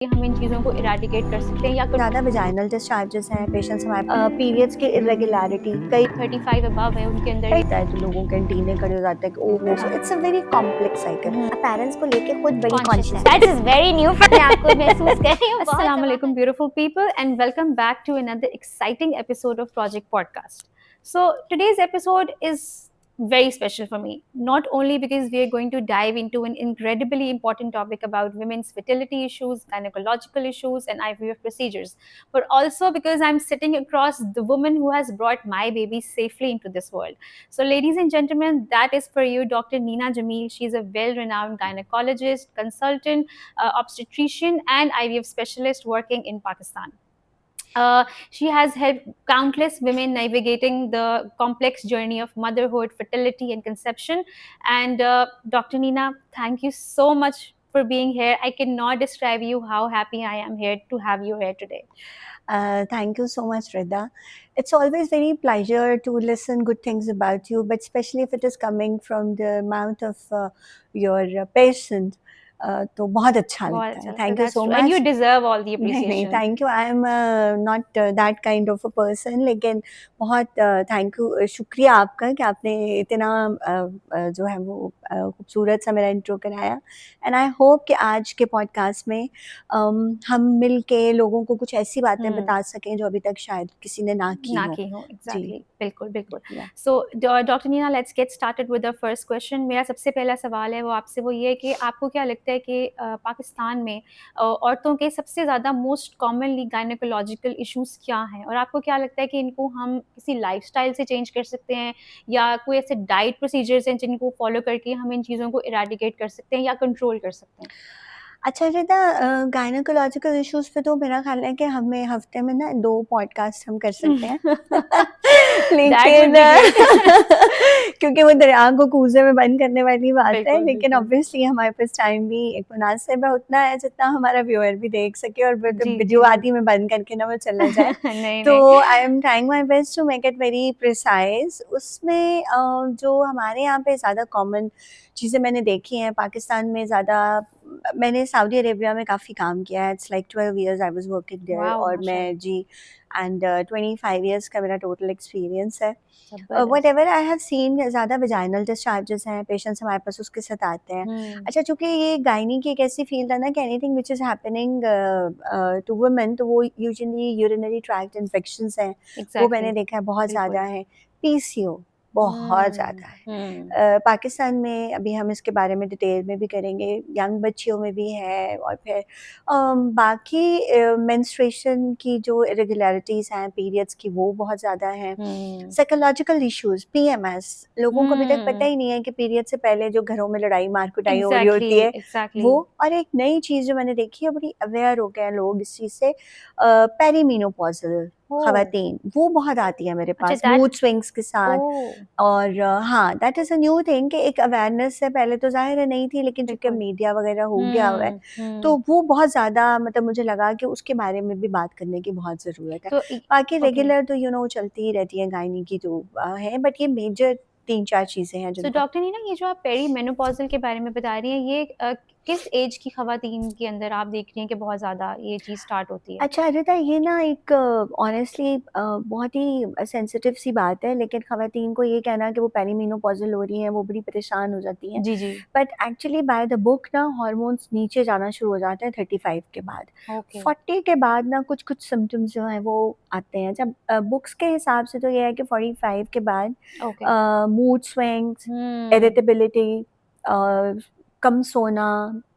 हम इन चीज़ों को इरेडिकेट कर सकते हैं या ज़्यादा वेजाइनल डिस्चार्जेस हैं, पेशेंट्स हमारे पीरियड्स की इरेगुलरिटी कई 35 अबव है उनके अंदर होता है, तो लोगों के एंटीने खड़े हो जाते हैं कि ओहो, so it's a very complex cycle. Parents को लेके खुद बड़ी conscious consciousness. That is very new मैं आपको महसूस कर रही हूँ। Assalamu alaikum, beautiful people, and welcome back to another exciting episode of Project Podcast. So, today's episode is very special for me, not only because we are going to dive into an incredibly important topic about women's fertility issues, gynecological issues, and IVF procedures, but also because I'm sitting across the woman who has brought my baby safely into this world. So, ladies and gentlemen, that is for you, Dr. Neena Jamil. She's a well renowned gynecologist, consultant, obstetrician, and IVF specialist working in Pakistan. She has helped countless women navigating the complex journey of motherhood, fertility, and conception. And Dr. Neena, thank you so much for being here. I cannot describe you how happy I am here to have you here today. Thank you so much, Rida. It's always very pleasure to listen good things about you, but especially if it is coming from the mouth of your patient, तो बहुत अच्छा बहुत लगता अच्छा है. लगता है. Thank you That's so true. And you much. deserve all the नहीं नहीं, appreciation. Thank you. I am not that kind of a person, लेकिन बहुत थैंक यू, शुक्रिया आपका कि आपने इतना जो है वो खूबसूरत सा मेरा इंट्रो कराया. एंड आई होप कि आज के पॉडकास्ट में हम मिल के लोगों को कुछ ऐसी बातें बता सकें जो अभी तक शायद किसी ने ना की हो. Exactly. बिल्कुल बिल्कुल. Yeah. So, Dr. Neena, let's get started with the first question. मेरा सबसे पहला सवाल है वो आपसे वो ये है कि आपको क्या लगता है कि पाकिस्तान में औरतों के सबसे ज़्यादा मोस्ट कॉमनली गायनेकोलॉजिकल इश्यूज क्या हैं, और आपको क्या लगता है कि इनको हम किसी लाइफस्टाइल से चेंज कर सकते हैं या कोई ऐसे डाइट प्रोसीजर्स हैं जिनको फॉलो करके हम इन चीज़ों को इरेडिकेट कर सकते हैं या कंट्रोल कर सकते हैं? अच्छा रिदा, गायनोकोलॉजिकल इश्यूज़ पे तो मेरा ख़्याल है कि हमें हफ़्ते में ना 2 पॉडकास्ट हम कर सकते हैं. That would लेकिन be great. क्योंकि वो दरिया को कूज़े में बंद करने वाली बात है, बिल्कुल लेकिन बिल्कुल. ऑब्वियसली हमारे पास टाइम भी एक मुनासिब है, उतना है जितना हमारा व्यूअर भी देख सके और फिर जी वीडियो जी. आधी में बंद करके ना वो चला जाए. नहीं तो नहीं. I am trying my best to make it very precise. उसमें जो हमारे यहाँ पे ज़्यादा कॉमन चीज़ें मैंने देखी हैं, पाकिस्तान में ज़्यादा मैंने सऊदी अरेबिया में काफ़ी काम किया है. It's like 12 years I was working there, wow, और माशाल्लाह. मैं जी एंड 25 इयर्स का मेरा टोटल एक्सपीरियंस है. जबरदस्त. व्हाटएवर आई हैव सीन, ज़्यादा वेजाइनल डिस्चार्जेस हैं, पेशेंट्स हमारे पास उसके साथ आते हैं. अच्छा, चूँकि ये गायनी की एक ऐसी फील्ड है ना कि anything which is happening to women, तो वो यूजुअली यूरिनरी ट्रैक्ट इन्फेक्शंस हैं, वो मैंने एग्जैक्टली. देखा है बहुत बिल्कुल. ज़्यादा है. पीसीओ बहुत ज़्यादा है. पाकिस्तान में अभी हम इसके बारे में डिटेल में भी करेंगे, यंग बच्चियों में भी है, और फिर बाकी मेंस्ट्रुएशन की जो इरेगुलरिटीज़ हैं पीरियड्स की, वो बहुत ज़्यादा हैं. साइकोलॉजिकल इश्यूज़, पीएमएस, लोगों को अभी तक पता ही नहीं है कि पीरियड से पहले जो घरों में लड़ाई मार कुटाई हो रही एग्जैक्टली होती है एग्जैक्टली. वो. और एक नई चीज़ जो मैंने देखी है, बड़ी अवेयर हो गए हैं लोग इस चीज़ से, पेरीमेनोपॉज़ल ख़वातीन, वो बहुत आती है मेरे अच्छा, पास मूड स्विंग्स के साथ. ओह और हाँ, that is a new thing कि एक अवेयरनेस है, पहले तो ज़ाहिर है नहीं थी, लेकिन चूँकि बिल्कुल. मीडिया वगैरह हो गया हुआ है, तो वो बहुत ज़्यादा, मतलब मुझे लगा कि उसके बारे में भी बात करने की बहुत ज़रूरत है. तो बाकी ओके. रेगुलर तो चलती ही रहती हैं गायनी की जो है, बट ये मेजर 3-4 चीज़ें हैं सो जिनको. डॉक्टर नीना, ये जो आप पेरी मेनोपॉजल के बारे में बता रही हैं, ये किस एज की खवातीन के अंदर आप देख रही हैं कि बहुत ज़्यादा ये चीज़ स्टार्ट होती है? अच्छा अरिता, ये ना एक ऑनेस्टली बहुत ही सेंसिटिव सी बात है, लेकिन ख़वातीन को ये कहना कि वो पेरीमेनोपॉज़ल हो रही हैं, वो बड़ी परेशान हो जाती हैं. जी जी. But actually by the book ना हार्मोन्स नीचे जाना शुरू हो जाते हैं 35 के बाद. ओके. 40 के बाद ना कुछ सिम्पटम्स जो हैं वो आते हैं. जब बुक्स के हिसाब से तो ये है कि 45 के बाद ओके. मूड स्विंग्स, इरिटेबिलिटी, कम सोना,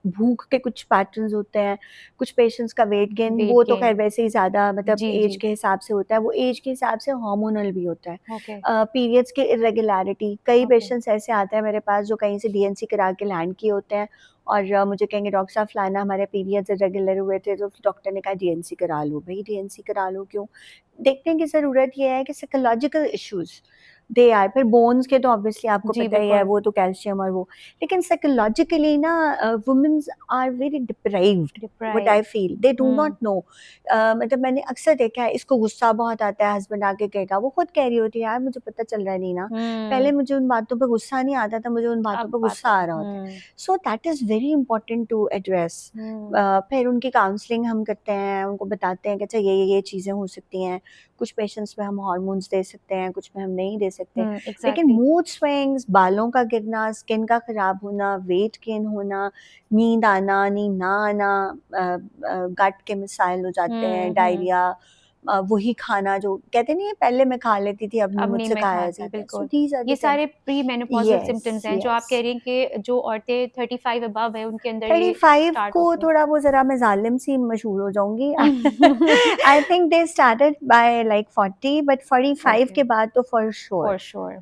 भूख के कुछ पैटर्न्स होते हैं, कुछ पेशेंट्स का वेट गेन, वेट वो तो गेन. खैर वैसे ही ज़्यादा, मतलब जी एज जी. के हिसाब से होता है, वो एज के हिसाब से हार्मोनल भी होता है. ओके. पीरियड्स की इरेगुलरिटी, कई ओके. पेशेंट्स ऐसे आते हैं मेरे पास जो कहीं से डीएनसी करा के लैंड किए होते हैं, और मुझे कहेंगे डॉक्टर साहब फलाना हमारे पीरियड्स इरेगुलर हुए थे, तो डॉक्टर ने कहा डीएनसी करा लो. भाई डीएनसी करा लो क्यों? देखने की ज़रूरत ये है कि साइकोलॉजिकल इश्यूज़ दे आर, फिर बोन्स के तो ऑब्वियसली आपको जी पता ही है, बिल्कुल वो तो कैल्शियम और वो, लेकिन साइकोलॉजिकली ना womens are very deprived, what I deprive feel, they do not know. मतलब मैंने अक्सर देखा है, इसको गुस्सा बहुत आता है, हस्बैंड आके कहेगा, वो खुद कह रही होती है, यार मुझे पता चल रहा है नीना, पहले मुझे उन बातों पे गुस्सा नहीं आता था, मुझे उन बातों अब पे बात गुस्सा आ रहा होता है। So that is very important to address. फिर उनकी काउंसलिंग हम करते हैं, उनको बताते हैं कि अच्छा ये चीज़ें हो सकती हैं, कुछ पेशेंट्स में हम हार्मोन्स दे सकते हैं, कुछ में हम नहीं दे सकते। लेकिन एग्जैक्टली मूड स्विंग्स, बालों का गिरना, स्किन का खराब होना, वेट गेन होना, नींद आना, नींद ना आना, गट के मिसाइल हो जाते हैं, डायरिया, वही खाना जो कहते नहीं है पहले मैं खा लेती थी, अब अब नहीं मुझसे मैं खाया खाती जाता है। सो बिल्कुल। दीज आर ये द थिंग्स। सारे प्री मेनोपॉजल यस, सिम्टम्स हैं जो आप यस। कह रही हैं कि जो औरतें 35 अबव है उनके अंदर ये 35 स्टार्ट को होते हैं। थोड़ा वो ज़रा मैं ज़ालिम सी मशहूर हो जाऊँगी। I think they started by like 40, but 45 okay के बाद तो फॉर श्योर फॉर श्योर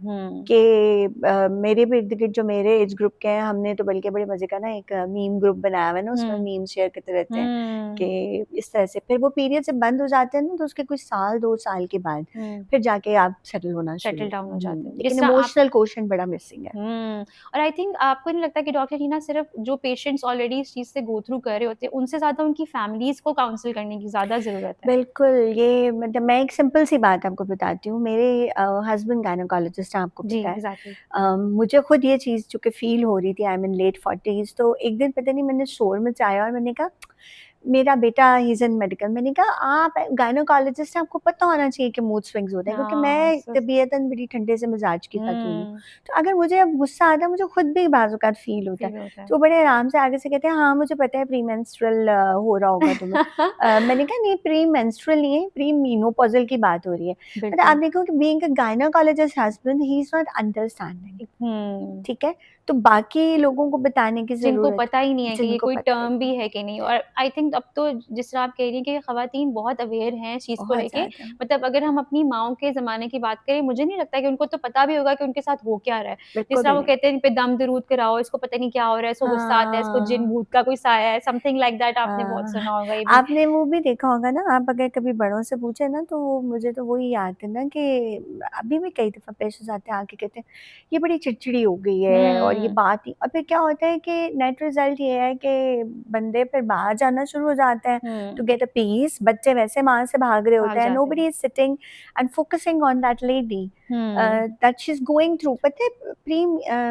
कि मेरे भी इर्द-गिर्द जो मेरे एज ग्रुप के हैं, हमने तो बल्कि बड़े मज़े का ना एक मीम ग्रुप बनाया हुआ है ना, उसमें मीम शेयर करते रहते हैं कि इस तरह से फिर वो पीरियड जब बंद हो जाते हैं ना, तो उसके कुछ साल 2 साल के बाद फिर जाके आप सेटल होना सेटल शुरू। डाउन हो जाते हैं जिस लेकिन तरह आप इमोशनल क्वोशंट बड़ा मिसिंग है। और आई थिंक आपको नहीं लगता कि डॉक्टर रीना सिर्फ जो पेशेंट्स ऑलरेडी इस चीज़ से गो थ्रू कर रहे होते हैं उनसे ज़्यादा उनकी फैमिलीज़ को काउंसल करने की ज़्यादा ज़रूरत है? बिल्कुल, ये मतलब मैं एक सिंपल सी बात आपको बताती हूँ। मेरे हस्बैंड गायनेकोलॉजिस्ट हैं, आपको जी पता है। एग्ज़ैक्टली मुझे खुद ये चीज़ चूँकि फ़ील हो रही थी, I am in late 40s, तो एक दिन पता नहीं मैंने शोर मचाया और मैंने कहा, मेरा बेटा ही इज़ इन मेडिकल, मैंने कहा आप गायनेकोलॉजिस्ट हैं, आपको पता होना चाहिए कि मूड स्विंग्स होते हैं, क्योंकि हाँ, मैं तबीयतन बड़ी ठंडे से मिजाज की खातून हूँ। हुँ, तो अगर मुझे अब गुस्सा आता है, मुझे खुद भी बाज़ औक़ात फ़ील होता है। फ़ील होता है। तो वो बड़े आराम से आगे से कहते हैं, हाँ, मुझे पता है प्री-मेंस्ट्रुअल हो रहा होगा तुम्हें। मैंने कहा नहीं, प्री-मेंस्ट्रुअल नहीं है, प्री-मेनोपॉज़ल की बात हो रही है। मतलब आप बिल्कुल। देखो कि being a gynaecologist husband, he is not understanding, hmm. ठीक है? तो बाकी लोगों को बताने की जिनको ज़रूरत पता ही नहीं है कि ये जिनको कोई पता ही टर्म भी नहीं, है कि नहीं और आई थिंक अब तो जिस तरह आप कह रही हैं कि ख़वातीन बहुत अवेयर हैं इस चीज़ को बहुत लेके। ज़्यादा। मतलब अगर हम अपनी माँओं के ज़माने की बात करें, मुझे नहीं लगता कि उनको तो पता भी होगा कि उनके साथ हो क्या रहा है। जिस बिल्कुल तरह भी वो नहीं। कहते हैं इन पे दम दरूद कराओ, इसको पता नहीं क्या हो रहा है, इसको गुस्सा आता है, इसको जिन हाँ, भूत का कोई साया है, समथिंग लाइक दैट आपने बहुत हाँ। सुना होगा ये भी। आपने वो भी देखा होगा ना, आप अगर कभी बड़ों से पूछे ना, तो मुझे तो वही याद है ना कि अभी भी कई दफ़ा पेशेंट्स आते हैं, आके कहते हैं, ये बड़ी चिड़चिड़ी हो गई है और ये हुँ, बात ही, और फिर क्या होता है कि नेट रिज़ल्ट ये है कि बंदे फिर बाहर जाना शुरू हो जाते हैं टू हुँ, गेट अ पीस। बच्चे वैसे माँ से भाग रहे भाग होते हैं, जाते हैं। Nobody is sitting and focusing on that lady hmm, that she is going through. पता है प्री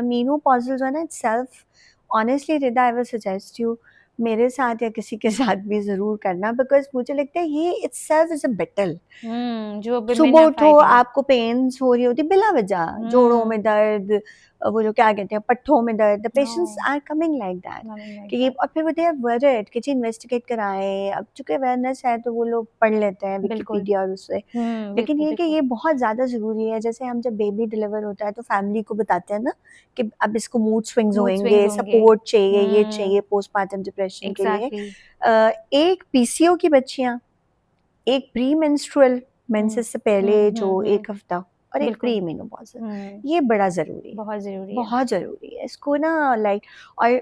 मेनोपॉज़ल जो है ना, itself, honestly Rida, I will suggest you मेरे साथ या किसी के साथ भी ज़रूर करना, बिकॉज़ मुझे लगता है ये इटसेल्फ इज़ अ बैटल। जो वुमेन सुबह आर उठो, फाइटिंग। आपको पेन्स हो रही होती बिला वजह, जोड़ों में हुँ, दर्द, वो जो क्या कहते हैं पट्ठों में दर्द, the patients oh! Are coming like that not like कि ये, दैट। और फिर वो दे आर वरिड कि जी इन्वेस्टिगेट कराएँ। अब चूँकि अवेयरनेस है तो वो लोग पढ़ लेते हैं बिल्कुल। विकिपीडिया और उससे। लेकिन बिल्कुल, ये कि बिल्कुल। ये बहुत ज़्यादा ज़रूरी है, जैसे हम जब बेबी डिलीवर होता है तो फैमिली को बताते हैं ना कि अब इसको मूड स्विंग्स मूड स्विंग्स होंगे, होंगे। सपोर्ट चाहिए, ये हुँ, चाहिए पोस्टपार्टम डिप्रेशन के लिए। एग्ज़ैक्टली। एक पीसीओ की बच्चियाँ, एक प्री मेंस्ट्रुअल, हुँ, मेंसेस से पहले जो हुँ। 1 हफ्ता, और एक बिल्कुल। प्री मेनोपॉज़ल, हुँ, ये बड़ा ज़रूरी है, बहुत ज़रूरी है। बहुत ज़रूरी है। इसको ना लाइक, और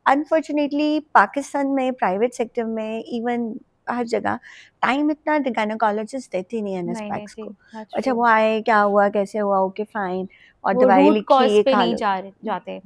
अनफॉर्चुनेटली पाकिस्तान में प्राइवेट सेक्टर में इवन हर जगह टाइम इतना गायनेकोलॉजिस्ट देते नहीं है नहीं एनेस्थेटिक्स देती, को। दैट्स अच्छा ट्रू। वो आए, क्या हुआ, कैसे हुआ, ओके फाइन, और वो दवाई रूट लिखी, कॉज़ ये पे खा नहीं लो। जाते।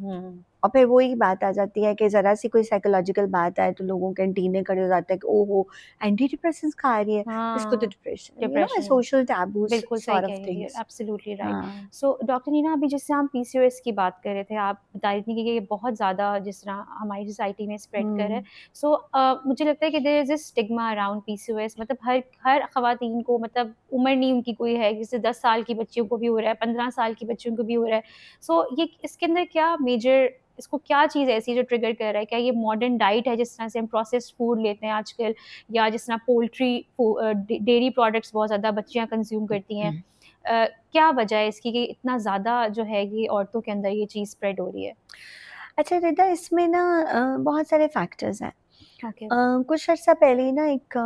और फिर वही बात आ जाती है कि ज़रा सी कोई साइकोलॉजिकल बात आए तो लोगों के एंटीने खड़े हो जाते हैं कि ओहो, एंटी डिप्रेसेंट्स खा रही है, इसको तो हाँ, डिप्रेशन है, डिप्रेशन है। सोशल टैबूज बिल्कुल सही सॉर्ट कह ऑफ रही हैं, थिंग्स। Absolutely right. हाँ। सो डॉक्टर नीना अभी जिससे हम पीसीओएस की बात कर रहे थे, आप बता रही थी कि ये बहुत ज़्यादा जिस तरह हमारी सोसाइटी में स्प्रेड कर रहा है। हुँ। सो मुझे लगता है कि there is a stigma around PCOS मतलब हर हर ख़वातीन को मतलब उम्र नहीं उनकी कोई है, जैसे 10 साल की बच्चियों को भी हो रहा है, 15 साल की बच्चियों को भी हो रहा है। सो ये इसके अंदर क्या मेजर इसको क्या चीज़ ऐसी है जो ट्रिगर कर रहा है? क्या ये मॉडर्न डाइट है जिस तरह से हम प्रोसेस्ड फूड लेते हैं आजकल या जिस तरह पोल्ट्री डेयरी प्रोडक्ट्स बहुत ज़्यादा बच्चियाँ कंज़्यूम करती हैं। क्या वजह है इसकी कि इतना ज़्यादा जो है ये औरतों के अंदर ये चीज़ स्प्रेड हो रही है? अच्छा रिदा, इसमें ना बहुत सारे फैक्टर्स हैं। ओके। कुछ अर्सा पहले ही ना एक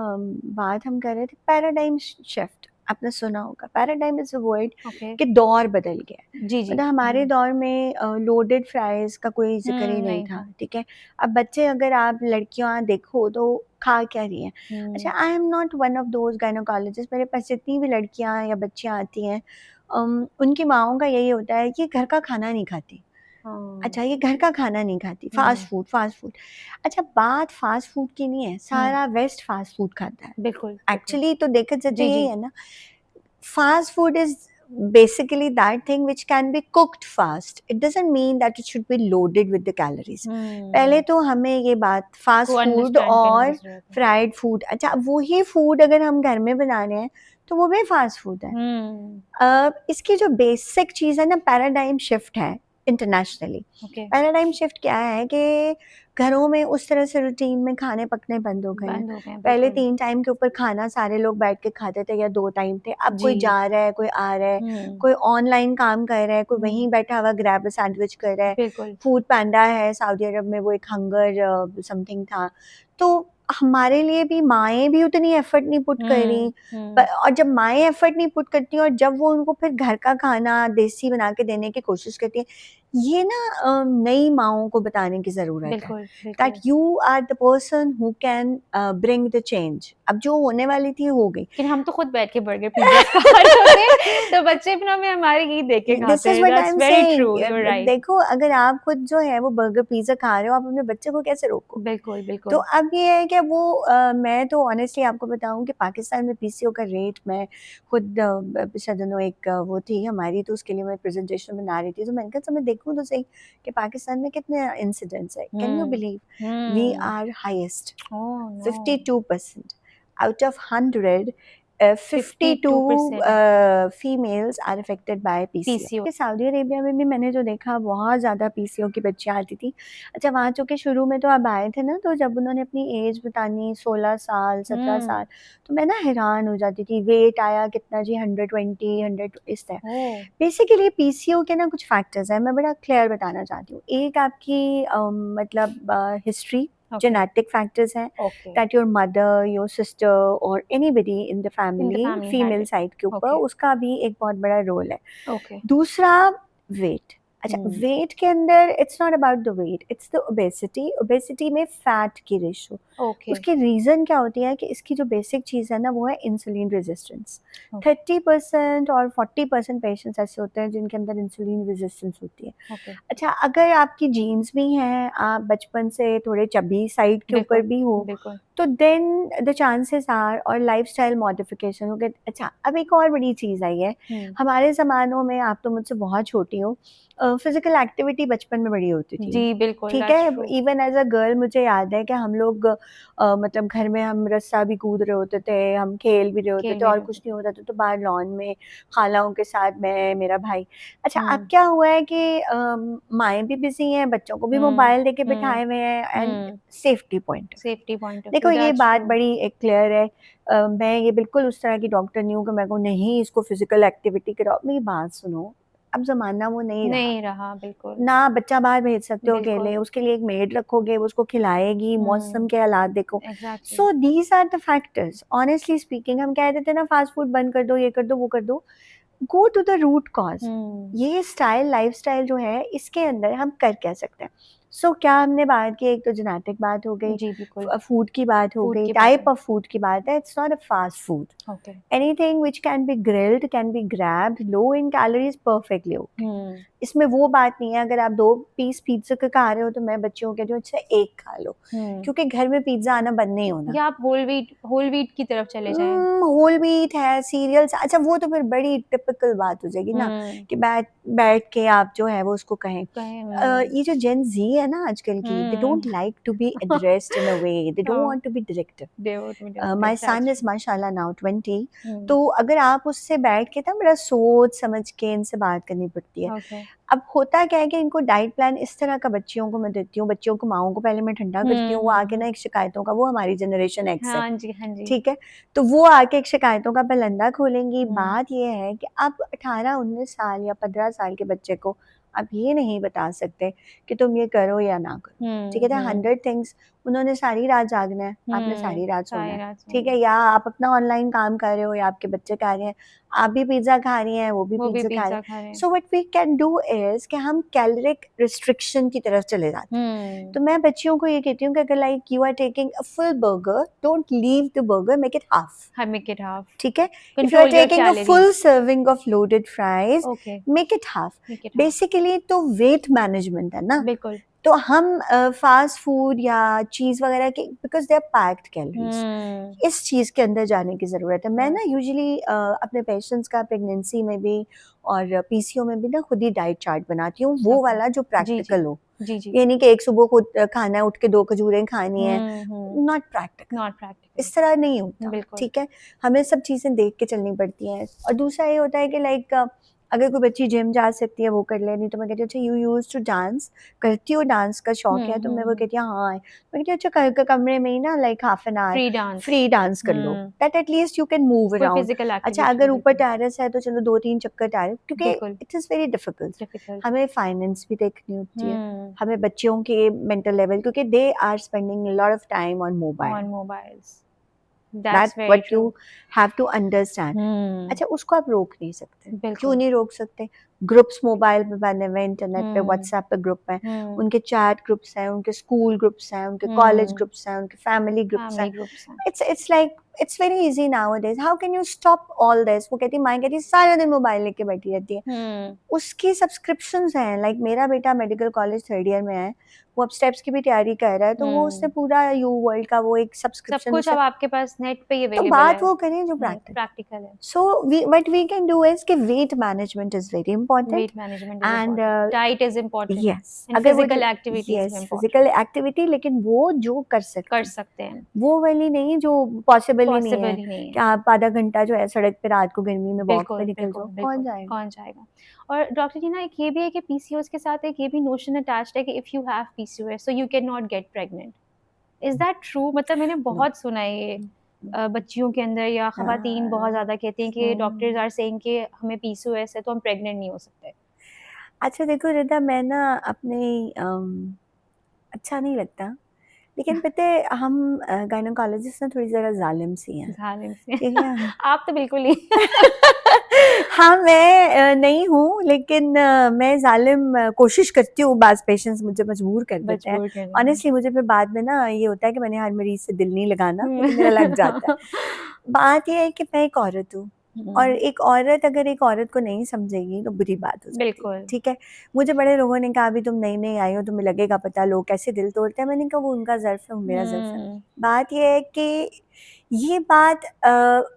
बात हम कर रहे थे, पैराडाइम शिफ्ट, आपने सुना होगा, paradigm is a word okay. कि दौर बदल गया है। जी, जी। मतलब हमारे दौर में लोडेड फ्राइज का कोई जिक्र ही नहीं नहीं था, था। ठीक है। अब बच्चे, अगर आप लड़कियां देखो तो खा क्या रही हैं। अच्छा, hmm, I am not one of those gynaecologists, मेरे पास जितनी भी लड़कियां या बच्चियां आती हैं उनकी माँओं का यही होता है कि घर का खाना नहीं खाती। अच्छा, ये घर का खाना नहीं खाती, फास्ट फूड। अच्छा, बात फास्ट फूड की नहीं है, सारा वेस्ट फास्ट फूड खाता है। बिल्कुल एक्चुअली तो देखा जाए तो जी यही जी है ना, fast food is basically that thing which can be cooked fast. It doesn't mean that it should be loaded with the calories. पहले तो हमें ये बात फास्ट को फूड अंडरस्टैंड करने की और जरूरत है। फ्राइड फूड, अच्छा वही फूड अगर हम घर में बना रहे हैं तो वो भी फास्ट फूड है। इसकी जो बेसिक चीज़ है ना, पैराडाइम शिफ्ट है इंटरनेशनली। ओके पैराडाइम शिफ्ट क्या है कि घरों में उस तरह से रूटीन में खाने पकने बंद हो गए हैं। बंद हो गए हैं, पहले बिल्कुल 3 टाइम के ऊपर खाना सारे लोग बैठ के खाते थे या 2 टाइम थे। अब कोई जी जा रहा है, कोई आ रहा है, कोई ऑनलाइन काम कर रहा है, कोई वहीं बैठा हुआ ग्रैब अ सैंडविच कर रहा है। बिल्कुल फूड पैंडा है सऊदी अरब में, वो एक हंगर समथिंग था। तो हमारे लिए भी माएँ भी उतनी एफर्ट नहीं पुट कर रही। और जब माएँ एफर्ट नहीं पुट करती और जब वो उनको फिर घर का खाना देसी बना के देने की कोशिश करती हैं, ये ना नई माँओं को बताने की ज़रूरत है बिल्कुल दैट बिल्कुल you are the person who can bring the change. अब जो होने वाली थी हो गई। लेकिन हम तो खुद बैठ के बर्गर पिज्जा खा रहे होते हैं, तो बच्चे अपना में हमारे ही देख के दिस खाते इज हैं। What I that's am very true, saying. You are right. देखो, अगर आप खुद जो है वो बर्गर पिज्जा खा रहे हो, आप अपने बच्चे को कैसे रोको? बिल्कुल तो बिल्कुल अब ये है कि वो मैं तो ऑनेस्टली आपको बताऊं कि पाकिस्तान में पीसीओ का रेट, मैं खुद पिछले दिनों एक वो थी हमारी, तो उसके लिए मैं प्रेजेंटेशन बना रही थी, तो मैंने कहा मैं देखूं तो सही कि पाकिस्तान में कितने इंसिडेंट्स है। Can you believe we are highest, oh no 52% out of 100। 52 52% females are affected by PCO. PCO Saudi Arabia में भी मैंने जो देखा, बहुत ज़्यादा पीसीओ की बच्चियाँ आती थी। अच्छा, वहाँ चूँकि शुरू में तो अब आए थे ना, तो जब उन्होंने अपनी एज बतानी 16 साल 17 साल, तो मैं ना हैरान हो जाती थी। वेट आया कितना जी, 120 100 इस तरह। बेसिकली पीसीओ के ना कुछ फैक्टर्स हैं, मैं बड़ा क्लियर बताना चाहती हूँ। एक आपकी मतलब हिस्ट्री, genetic factors हैं, that your mother, your sister or anybody in the family female side के ऊपर, उसका भी एक बहुत बड़ा रोल है। दूसरा वेट। अच्छा, वेट के अंदर it's not about the weight, it's the obesity. Obesity में फैट की रेशो, उसकी रीज़न क्या होती है कि इसकी जो बेसिक चीज़ है ना, वो है इंसुलिन रेजिस्टेंस। 30% और 40% पेशेंट्स ऐसे होते हैं जिनके अंदर इंसुलिन रेजिस्टेंस होती है। अच्छा, अगर आपकी जीन्स भी हैं, आप बचपन से थोड़े चबी साइड के ऊपर भी हो, तो देन द चांसेस आर, और लाइफस्टाइल मॉडिफिकेशन हो गए। अच्छा, अब एक और बड़ी चीज़ आई है हमारे ज़मानों में, आप तो मुझसे बहुत छोटी हो, फिजिकल एक्टिविटी बचपन में बड़ी होती थी। जी बिल्कुल, ठीक है, इवन एज अ गर्ल मुझे याद है कि हम लोग मतलब घर में हम रस्सा भी कूद रहे होते थे, हम खेल भी रहे होते थे, और कुछ नहीं होता था तो बाहर लॉन में खालाओं के साथ मैं, मेरा भाई। अच्छा, अब क्या हुआ है कि माएँ भी बिजी हैं, बच्चों को भी मोबाइल देके बिठाए हुए हैं, एंड सेफ्टी पॉइंट देखो, ये बात बड़ी एक क्लियर है। मैं ये बिल्कुल उस तरह की डॉक्टर नहीं हूँ कि मैं को नहीं इसको फिजिकल एक्टिविटी कराओ। मेरी बात सुनो, अब ज़माना वो नहीं रहा बिल्कुल ना। बच्चा बाहर भेज सकते हो अकेले, उसके लिए एक मेड रखोगे, वो उसको खिलाएगी, मौसम के हालात देखो। So these are the factors. Honestly speaking, हम कह देते ना फास्ट फूड बंद कर दो, ये कर दो, वो कर दो। Go to the root cause. ये स्टाइल, लाइफ स्टाइल जो है, इसके अंदर हम कर क्या सकते हैं? सो क्या हमने बात की, एक तो जेनेटिक बात हो गई, फूड की बात हो गई, टाइप ऑफ फूड की बात है। It's not a fast food. Anything which can be grilled, can be grabbed, low in calories, perfectly okay. इसमें वो बात नहीं है, अगर आप 2 पीस पिज्जा के खा रहे हो तो मैं बच्चों के जो अच्छा 1 खा लो, क्योंकि घर में पिज्जा आना बंद नहीं होना। या आप होल व्हीट की तरफ चले जाएं। होल व्हीट है, सीरियल्स। अच्छा, वो तो फिर बड़ी टिपिकल बात हो जाएगी ना, कि बैठ के आप जो है वो उसको कहें। ये जो जेन जी है ना आजकल की, they don't like to be addressed in a way, they don't want to be directive. My son is माशाल्लाह नाउ 20, तो अगर आप उससे बैठ के ना बड़ा सोच समझ के इनसे बात करनी पड़ती है। अब होता क्या है कि इनको डाइट प्लान इस तरह का बच्चियों को मैं देती हूँ, बच्चियों को, माओं को पहले मैं ठंडा करती हूँ, वो आके ना एक शिकायतों का, वो हमारी जनरेशन एक्स है, ठीक है, तो वो आके एक शिकायतों का बलंदा खोलेंगी। बात ये है कि अब 18 19 साल या 15 साल के बच्चे को आप ये नहीं बता सकते कि तुम ये करो या ना करो, ठीक है। 100 थिंग्स, उन्होंने सारी रात जागना है, आपने सारी रात सोना है, ठीक है। या आप अपना ऑनलाइन काम कर रहे हो या आपके बच्चे खा रहे हैं, आप भी पिज्जा खा रही हैं, वो भी पिज्जा खा रहे हैं। So what we can do is कि हम कैलोरिक रिस्ट्रिक्शन की तरफ चले जाते हैं। तो मैं बच्चियों को ये कहती हूँ कि अगर like you are taking a full burger, don't leave the burger, make it half, ठीक है। If you are taking a full serving of loaded fries, make it half. Basically तो वेट मैनेजमेंट है ना, बिल्कुल। तो हम फास्ट फूड या चीज़ वगैरह के, because they are packed calories, इस चीज़ के अंदर जाने की ज़रूरत है। मैं ना यूजुअली अपने पेशेंट्स का प्रेगनेंसी में भी और पीसीओ में भी ना खुद ही डाइट चार्ट बनाती हूँ, वो वाला जो प्रैक्टिकल हो। ये नहीं कि एक सुबह खुद खाना है, उठ के 2 खजूरें खानी है, नॉट प्रैक्टिकल, इस तरह नहीं होता, ठीक है। हमें सब चीज़ें देख के चलनी पड़ती हैं। और दूसरा ये होता है कि लाइक अगर कोई बच्ची जिम जा सकती है वो कर ले, नहीं तो मैं कहती हूँ अच्छा यू यूज टू डांस, करती हो डांस का शौक है, तो मैं वो कहती हूँ हाँ, मैं कहती हूँ अच्छा घर के कमरे में ही ना like half an hour free dance कर लो, that at least you can move around. अच्छा अगर ऊपर टेरेस है तो चलो 2-3 चक्कर टेरेस, क्योंकि इट इज़ वेरी डिफिकल्ट। हमें फाइनेंस भी देखनी होती है, हमें बच्चों के मेंटल लेवल, क्योंकि they are spending lot of time on mobiles, That's what you have to understand. अच्छा उसको आप रोक नहीं सकते, क्यों नहीं रोक सकते? ग्रुप्स मोबाइल पे बने हुए, इंटरनेट पे, व्हाट्सएप पे ग्रुप हैं, उनके चैट ग्रुप्स हैं, उनके स्कूल ग्रुप्स हैं, उनके कॉलेज ग्रुप्स हैं, उनके फैमिली ग्रुप्स हैं। It's like it's very easy nowadays. How can you stop all this? वो कहती माँ कहती सारा दिन मोबाइल लेके बैठी रहती है। उसकी सब्सक्रिप्शंस हैं, लाइक मेरा बेटा मेडिकल कॉलेज 3rd ईयर में है, वो अब स्टेप्स की भी तैयारी कर रहा है, तो वो उसने पूरा यू वर्ल्ड का वो एक सब्सक्रिप्शन, सब कुछ अब आपके पास नेट पे ही अवेलेबल है, तो बात वो करें जो प्रैक्टिकल है। So what we can do is कि weight management is very important, and diet is important, yes, अगर फिजिकल एक्टिविटी, फिजिकल एक्टिविटी, लेकिन वो जो कर सकते हैं, वो वाली नहीं जो पॉसिबल ही नहीं है कि आप आधा घंटा जो है सड़क पे रात को गर्मी में वॉक पे निकल जाओ, कौन जाएगा। और डॉक्टर जी ना एक ये भी है कि पीसीओएस के साथ एक ये भी नोशन अटैच्ड है कि if you have PCOS so you can not get pregnant, is that true? मतलब मैंने बहुत सुना है ये बच्चियों के अंदर या खवातीन बहुत ज्यादा कहती हैं कि डॉक्टर्स आर सेइंग कि हमें पीसीओएस है तो हम प्रेग्नेंट नहीं हो सकते। अच्छा देखो रिदा, मैं ना अपने अच्छा नहीं लगता, लेकिन पता है हम गायनोकोलॉजिस्ट ना थोड़ी ज़रा जालिम सी हैं, ठीक है। आप तो बिल्कुल ही हाँ मैं नहीं हूँ, लेकिन मैं जालिम कोशिश करती हूँ, बाज़ पेशेंट्स मुझे मजबूर कर देते हैं। ऑनेस्टली मुझे फिर बाद में ना ये होता है कि मैंने हर मरीज से दिल नहीं लगाना, लेकिन मेरा लग जाता है। बात यह है कि मैं एक औरत हूँ, और एक औरत अगर एक औरत को नहीं समझेगी तो बुरी बात हो सकती है, ठीक है। मुझे बड़े लोगों ने कहा अभी तुम नई आई हो, तुम्हें लगेगा पता लोग कैसे दिल तोड़ते हैं। मैंने कहा वो उनका ज़र्फ है, मेरा ज़र्फ है। बात यह है कि ये बात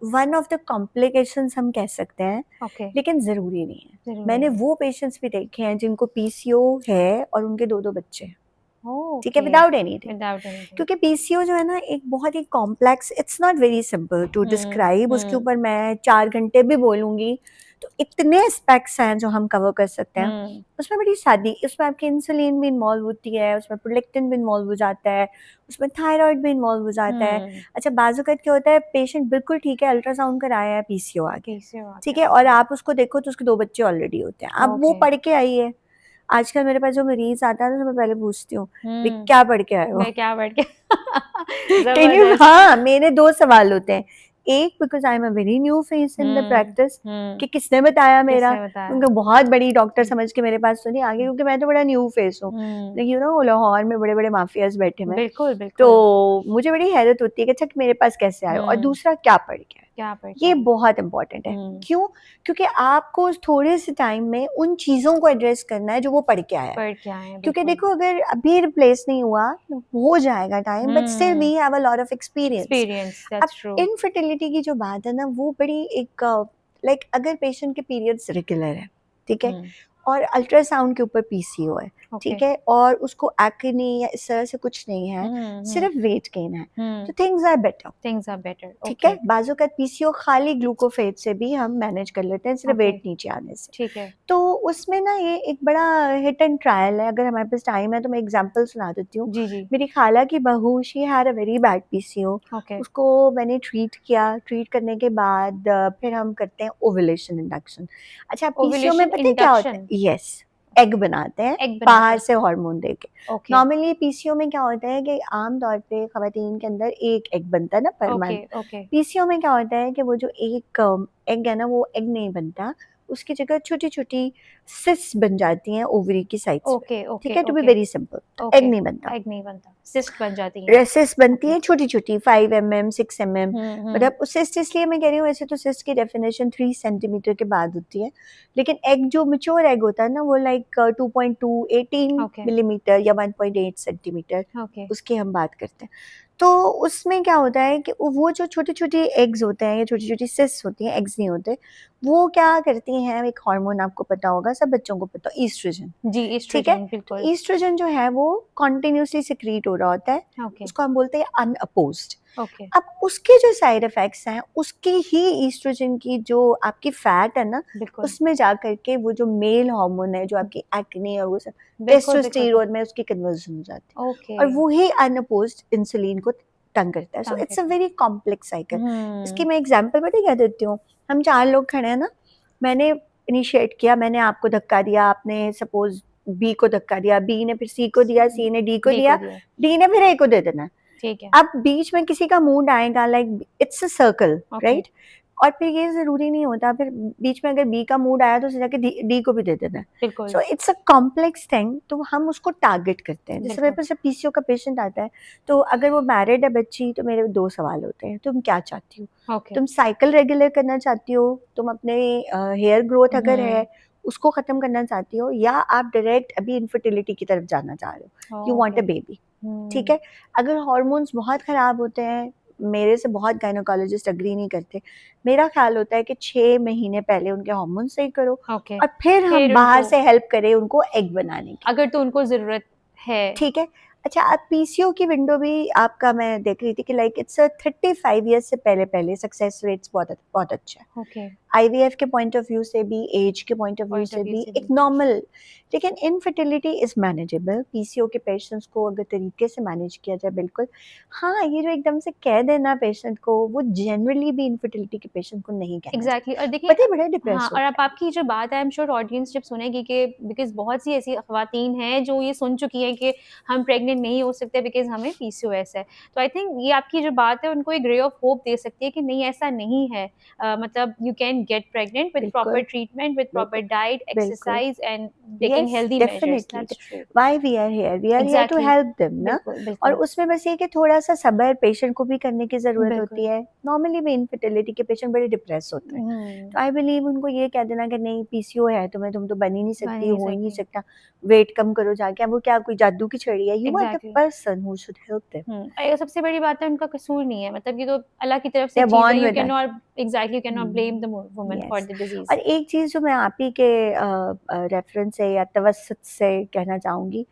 वन ऑफ द कॉम्प्लिकेशंस हम कह सकते हैं, लेकिन ज़रूरी नहीं है। मैंने वो पेशेंट्स भी देखे हैं जिनको पीसीओ है और उनके 2-2 बच्चे हैं, ठीक है, विदाउट एनीथिंग। क्योंकि पीसीओ जो है ना एक बहुत ही complex, it's not very simple to describe. उसके ऊपर मैं 4 घंटे भी बोलूँगी तो इतने एस्पेक्ट्स हैं जो हम कवर कर सकते हैं। उसमें बड़ी सादी, उसमें आपकी इंसुलिन भी इन्वॉल्व होती है, उसमें प्रोलेक्टिन भी इन्वॉल्व हो जाता है, उसमें थायराइड भी इन्वॉल्व हो जाता है। अच्छा बाज़ वक़्त क्या होता है, पेशेंट बिल्कुल ठीक है, अल्ट्रासाउंड कराया है, पीसीओ आ गया, ठीक है, और आप उसको देखो तो उसके 2 बच्चे ऑलरेडी होते हैं। अब वो पढ़ के आई है, आजकल मेरे पास जो मरीज आता है तो मैं पहले पूछती हूँ क्या पढ़ के आए हो, मैं क्या पढ़ के हाँ मेरे 2 सवाल होते हैं। एक, because I am a very new face in the practice, कि किसने बताया मेरा, क्योंकि बहुत बड़ी डॉक्टर समझ के मेरे पास तो नहीं आ गई, क्योंकि मैं तो बड़ा न्यू फेस हूँ। लेकिन यू नो लाहौर में बड़े बड़े माफियाज बैठे हैं, तो मुझे बड़ी हैरत होती है कि अच्छा मेरे पास कैसे आए। और दूसरा क्या पढ़ के, ये बहुत इंपॉर्टेंट है। क्यों? क्योंकि आपको थोड़े से टाइम में उन चीजों को एड्रेस करना है जो वो पढ़ के आया है। क्योंकि देखो अगर अभी रिप्लेस नहीं हुआ हो जाएगा time, but still we have a lot of experience. अब इनफर्टिलिटी की जो बात है ना वो बड़ी एक लाइक अगर पेशेंट के पीरियड्स रेगुलर है, ठीक है, और अल्ट्रासाउंड के ऊपर पीसीओ है, ठीक है, और उसको एक्ने या इस तरह से कुछ नहीं है, सिर्फ वेट गेन है, तो थिंग्स आर बेटर, ठीक है। बाजू का पीसीओ खाली ग्लूकोफेज से भी हम मैनेज कर लेते हैं, सिर्फ वेट नीचे आने से, ठीक है। तो उसमें ना ये एक बड़ा हिट एंड ट्रायल है। अगर हमारे पास टाइम है तो मैं एग्जांपल सुना देती हूँ। मेरी खाला की बहू, she had a very bad PCO, उसको मैंने ट्रीट किया, ट्रीट करने के बाद फिर हम करते हैं ओवुलेशन इंडक्शन। अच्छा पीसीओ में पता है क्या होता है? यस, एग बनाते हैं एग बाहर बनाते से हार्मोन देके। हैं। ओके नॉर्मली पीसीओ में क्या होता है कि आम तौर पे खवातीन के अंदर एक एग बनता है ना पर ओके मंथ। ओके पीसीओ में क्या होता है कि वो जो एक एग है ना वो एग नहीं बनता, उसकी जगह छोटी छोटी सिस्ट बन जाती हैं ओवरी की साइड्स पे। ओके ठीक ओके है, to be okay very simple, तो एग ओके नहीं बनता, एग नहीं बनता, सिस्ट बन जाती हैं। सिस्ट बनती ओके है छोटी छोटी 5 mm 6 mm। हम्म मतलब सिस्ट इसलिए मैं कह रही हूँ, वैसे तो सिस्ट की डेफिनेशन 3 सेंटीमीटर के बाद होती है, लेकिन एग जो मेच्योर एग होता है ना वो लाइक 2.2 18 ओके मिलीमीटर या 1.8 सेंटीमीटर, ओके उसकी हम बात करते हैं। तो उसमें क्या होता है कि वो जो छोटे छोटे एग्स होते हैं या छोटी छोटी सिस्ट होती हैं, एग्स नहीं होते, वो क्या करती हैं, एक हार्मोन आपको पता होगा, सब बच्चों को पता हो, ईस्ट्रोजन। जी ठीक है, एस्ट्रोजन तो बिल्कुल। ईस्ट्रोजन जो है वो कॉन्टिन्यूसली सिक्रीट हो रहा होता है, ओके उसको हम बोलते हैं अनअपोज्ड। ओके अब उसके जो साइड इफेक्ट्स हैं, उसकी ही ईस्ट्रोजन की जो आपकी फैट है ना, बिल्कुल उसमें जा करके वो जो मेल हार्मोन है जो आपकी एक्ने और वो सब बिल्कुल बिल्कुल टेस्टोस्टेरोन में उसकी कन्वर्जन हो जाती ओके है, और वो ही अनअपोज्ड इंसुलिन को तंग करता है। सो तंग इट्स अ करता वेरी कॉम्प्लेक्स साइकिल। इसकी हम्म मैं एग्जांपल पता क्या देती हूँ, हम 4 लोग खड़े हैं ना, मैंने इनिशिएट किया, मैंने आपको धक्का दिया, आपने सपोज बी को धक्का दिया, बी ने फिर सी को दिया, सी ने डी को डी को दिया, दिया डी ने फिर ए को दे देना है। ठीक है अब बीच में किसी का मूड आएगा, like it's a circle, okay right? और फिर ये जरूरी नहीं होता, फिर बीच में अगर बी का मूड आया तो उसे जाके डी को भी दे देना है। बिल्कुल so it's a complex thing, तो हम उसको टारगेट करते हैं। जैसे मेरे बिल्कुल पास जब पीसीओ का पेशेंट आता है, तो अगर वो मैरिड है बच्ची, तो मेरे 2 सवाल होते हैं, तुम क्या चाहती हो? ओके तुम साइकिल रेगुलर करना चाहती हो, तुम अपने हेयर ग्रोथ अगर है उसको खत्म करना चाहती हो, या आप डायरेक्ट अभी इनफर्टिलिटी की तरफ जाना चाह रहे हो, you want okay a baby. ठीक है, अगर हार्मोन्स बहुत ख़राब होते हैं, मेरे से बहुत गायनोकोलॉजिस्ट अग्री नहीं करते, मेरा ख्याल होता है कि 6 महीने पहले उनके हार्मोन सही करो, ओके और फिर हम फिर बाहर उनको से हेल्प करें उनको एग बनाने की। अगर तो उनको जरूरत है ठीक है, अच्छा, अब पीसीओ की विंडो भी आपका मैं देख रही थी कि लाइक इट्स 35 ईयर्स से पहले पहले सक्सेस रेट्स बहुत बहुत अच्छा है। ओके आईवीएफ के पॉइंट ऑफ व्यू से भी, एज के पॉइंट ऑफ व्यू पॉइंट से ऑफ व्यू भी से एक भी नॉर्मल, लेकिन इनफर्टिलिटी इज मैनेजेबल। पीसीओ के पेशेंट्स को अगर तरीके से मैनेज किया जाए, बिल्कुल। हाँ, ये जो एकदम से कह देना पेशेंट को, वो जनरली भी इनफर्टिलिटी के पेशेंट को नहीं कहना एग्जैक्टली चाहिए, और देखिए पता है, बड़ा डिप्रेस हाँ और अब होता है। आपकी जो बात है आई एम श्योर ऑडियंस जब सुनेगी कि बिकॉज बहुत सी ऐसी खवातीन हैं जो ये सुन चुकी हैं कि हम प्रेग्नेंट नहीं हो सकते बिकॉज हमें पीसीओएस है, तो आई थिंक ये आपकी जो बात है उनको एक रे ऑफ होप दे सकती है कि नहीं ऐसा नहीं है। मतलब you can get pregnant with proper बिल्कुल, ट्रीटमेंट विद प्रॉपर बिल्कुल, डाइट बिल्कुल। Exercise and taking yes, healthy measures, definitely, that's true. Why we are here to exactly help them ना। बिल्कुल और बिल्कुल उसमें बस ये कि थोड़ा सा सब्र पेशेंट को भी करने की ज़रूरत होती बिल्कुल है। नॉर्मली भी इनफर्टिलिटी के पेशेंट बड़े डिप्रेस होते हैं, तो आई बिलीव उनको ये कह देना कि नहीं, पीसीओ है तुम्हें, तुम तो बन ही नहीं बन सकती, नहीं हो ही नहीं सकती सकता, वेट कम करो जाके। अब वो क्या कोई जादू की छड़ी है? You are the exactly person who should help them, ये सबसे बड़ी बात है उनका कसूर नहीं है, मतलब ये तो अल्लाह की तरफ दे से आर चीज़ है, born you with can that. Not exactly you can not blame the woman for yes, the disease. और एक चीज़ जो मैं आप ही के रेफरेंस से या तवसत से कहना चाहूँगी,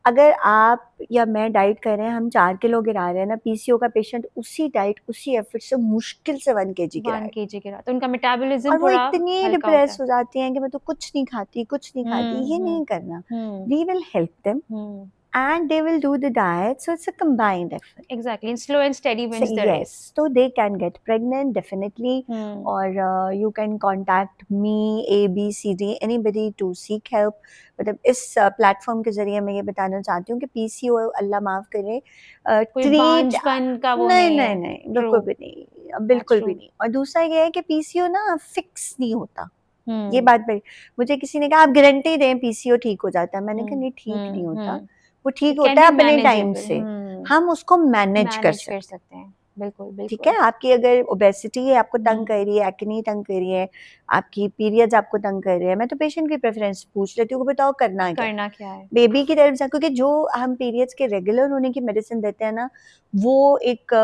अगर आप या मैं डाइट कर रहे हैं, हम 4 किलो गिरा रहे हैं ना, पीसीओ का पेशेंट उसी डाइट उसी एफर्ट से मुश्किल से 1 kg वन गिराएगा, के जी के रात तो उनका मेटाबॉलिज्म और वो थोड़ा इतनी हल्का होता डिप्रेस है। हो जाती हैं कि मैं तो कुछ नहीं खाती, कुछ नहीं खाती। ये नहीं करना, hmm we will help them hmm and they will do the diet, so it's a combined effort. Exactly slow and steady So wins the yes, race. so they can get pregnant definitely, or you can contact me, ABCD, anybody to seek help. मतलब इस platform के जरिए मैं ये बताना चाहती हूँ कि पीसीओ, अल्लाह माफ़ करे, कोई ट्रीट, बांझपन का वो नहीं नहीं नहीं है। नहीं, ट्रू, बिल्कुल भी नहीं, दैट्स बिल्कुल भी ट्रू। नहीं। और दूसरा ये है कि पीसीओ ना फिक्स नहीं होता, ये हम्म बात बड़ी, मुझे किसी ने कहा आप गारंटी दें पीसीओ ठीक हो जाता है, मैंने कहा नहीं, ठीक नहीं होता, हम्म वो ठीक इट कैन होता बी है अपने टाइम मैनेजेबल। से, हम उसको मैनेज कर मैनेज कर सकते हैं। सकते हैं, बिल्कुल ठीक है, बिल्कुल। आपकी अगर ओबेसिटी है, आपको तंग हम्म कर रही है, एक्ने तंग कर रही है, आपकी पीरियड्स आपको तंग कर रहे हैं, मैं तो पेशेंट की प्रेफरेंस पूछ लेती हूँ कि बताओ करना क्या है, करना क्या है। बेबी की तरफ से, क्योंकि जो हम पीरियड्स के रेगुलर होने की मेडिसिन देते हैं ना, वो एक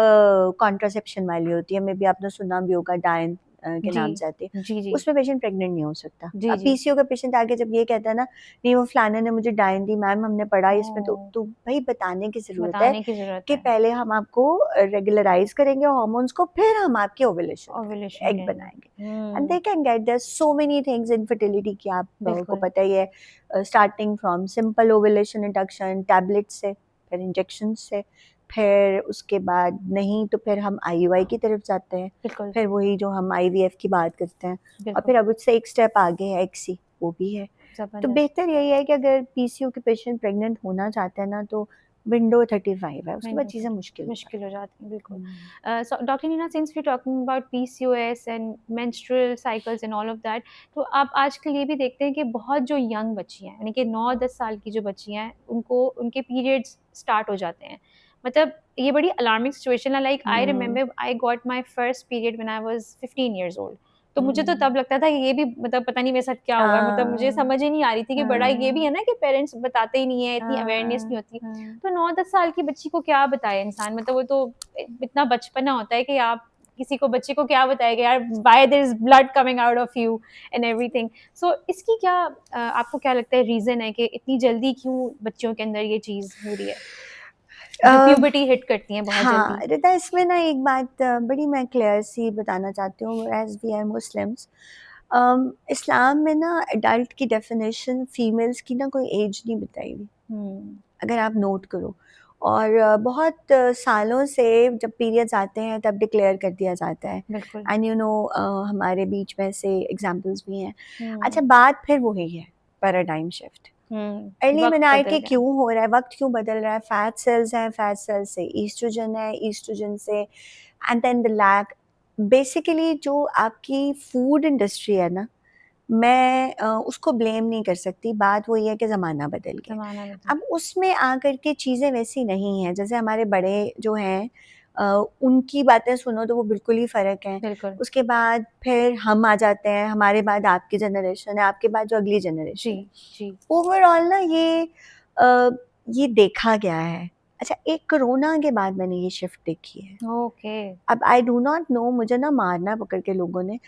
कॉन्ट्रासेप्शन वाली होती है, मे बी आपने सुना भी होगा, डायन के जी नाम से आती है, जी जी उसमें पेशेंट प्रेग्नेंट नहीं हो सकता। जी अब जी पीसीओ का पेशेंट आके जब ये कहता है ना, नहीं वो फलाने ने मुझे डायन दी, मैम हमने पढ़ा इसमें, ओ, तो भाई बताने की ज़रूरत है बताने की जरूरत कि है। पहले हम आपको रेगुलराइज करेंगे हार्मोन्स को, फिर हम आपके ओव्यूलेशन करेंगे, ओव्यूलेशन एग करेंगे। बनाएंगे, and they can get there so many things. Infertility की आप को बिल्कुल पता ही है, starting from simple ovulation induction tablet से, फिर इंजेक्शन से, फिर उसके बाद नहीं तो फिर हम आईयूआई की तरफ जाते हैं, बिल्कुल फिर वही जो हम आईवीएफ की बात करते हैं, और बिल्कुल फिर अब उससे एक स्टेप आगे है एक्सी, वो भी है। तो जबरदस्त। बेहतर यही है कि अगर पीसीओ के पेशेंट प्रेग्नेंट होना चाहते हैं ना, तो विंडो 35 है, उसके बाद चीज़ें मुश्किल हो जाती हैं, बिल्कुल। हम्म। So, Dr. Nina, since we're talking about PCOS and menstrual cycles and all of that, तो आप आजकल ये भी देखते हैं कि बहुत जो यंग बच्चियां हैं, यानी कि 9-10 साल की जो बच्चियां हैं, उनको उनके पीरियड्स स्टार्ट हो जाते हैं। मतलब ये बड़ी अलार्मिंग सिचुएशन है। Like I remember I got my first period when I was 15 years old। तो मुझे तो तब लगता था कि ये भी मतलब पता नहीं मेरे साथ क्या हुआ है, मतलब मुझे समझ ही नहीं आ रही थी कि बड़ा ये भी है ना कि पेरेंट्स बताते ही नहीं है, इतनी अवेयरनेस नहीं होती। तो 9-10 साल की बच्ची को क्या बताए इंसान, मतलब वो तो इतना बचपना होता है कि आप किसी को बच्चे को क्या बताएगा यार, why there is blood coming out of you and everything. So इसकी क्या आपको क्या लगता है रीजन है कि इतनी जल्दी क्यों बच्चों के अंदर ये चीज हो रही है, जो प्यूबर्टी हिट करती है बहुत हाँ जल्दी? रिता, इसमें ना एक बात बड़ी मैं क्लियर सी बताना चाहती हूँ। एज वी आर मुस्लिम्स, इस्लाम में ना एडल्ट की डेफिनेशन फीमेल्स की ना कोई एज नहीं बताई हुई, अगर आप नोट करो। और बहुत सालों से जब पीरियड्स आते हैं तब डिक्लेयर कर दिया जाता है। बिल्कुल। एंड यू नो हमारे बीच में से एग्जांपल्स भी हैं। अच्छा, बात फिर वही है, पैराडाइम शिफ्ट। अर्ली वक्त मेनार्की बदल गया। क्यों हो रहा है, वक्त क्यों बदल रहा है? फैट सेल्स हैं, फैट सेल्स से ईस्ट्रोजन है, ईस्ट्रोजन से and then the lack. Basically जो आपकी फूड इंडस्ट्री है ना, मैं उसको ब्लेम नहीं कर सकती। बात वही है कि ज़माना बदल गया। जमाना बदल अब उसमें आकर के चीज़ें वैसी नहीं हैं जैसे हमारे बड़े जो हैं, उनकी बातें सुनो तो वो बिल्कुल ही फ़र्क हैं। बिल्कुल। उसके बाद फिर हम आ जाते हैं, हमारे बाद आपकी जनरेशन है, आपके बाद जो अगली जी जनरेशन है। जी। ओवरऑल ना ये देखा गया है। अच्छा, एक कोरोना के बाद मैंने ये शिफ्ट देखी है। ओके। अब आई डू नॉट नो, मुझे ना मारना पकड़ के लोगों ने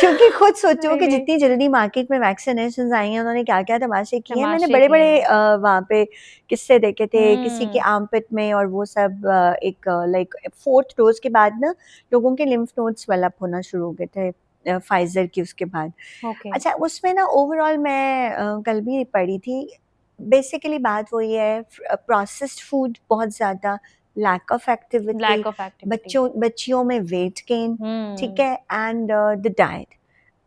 क्योंकि खुद सोचो नहीं कि नहीं, जितनी जल्दी मार्केट में वैक्सीनेशन आई हैं, उन्होंने क्या क्या तमाशे किए हैं। मैंने तमाशे बड़े किए बड़े हैं। वहाँ पे किस्से देखे थे, किसी के आर्मपिट में, और वो सब एक लाइक 4th डोज के बाद ना लोगों के लिम्फ नोड्स डेवलप होना शुरू हो गए थे फाइजर की उसके बाद। ओके। अच्छा, उसमें ना ओवरऑल मैं कल भी पढ़ी थी, बेसिकली बात वही है, प्रोसेस्ड फूड बहुत ज़्यादा, lack of activity, lack of activity. बच्चियों में वेट गेन, ठीक हम्म। है, and the diet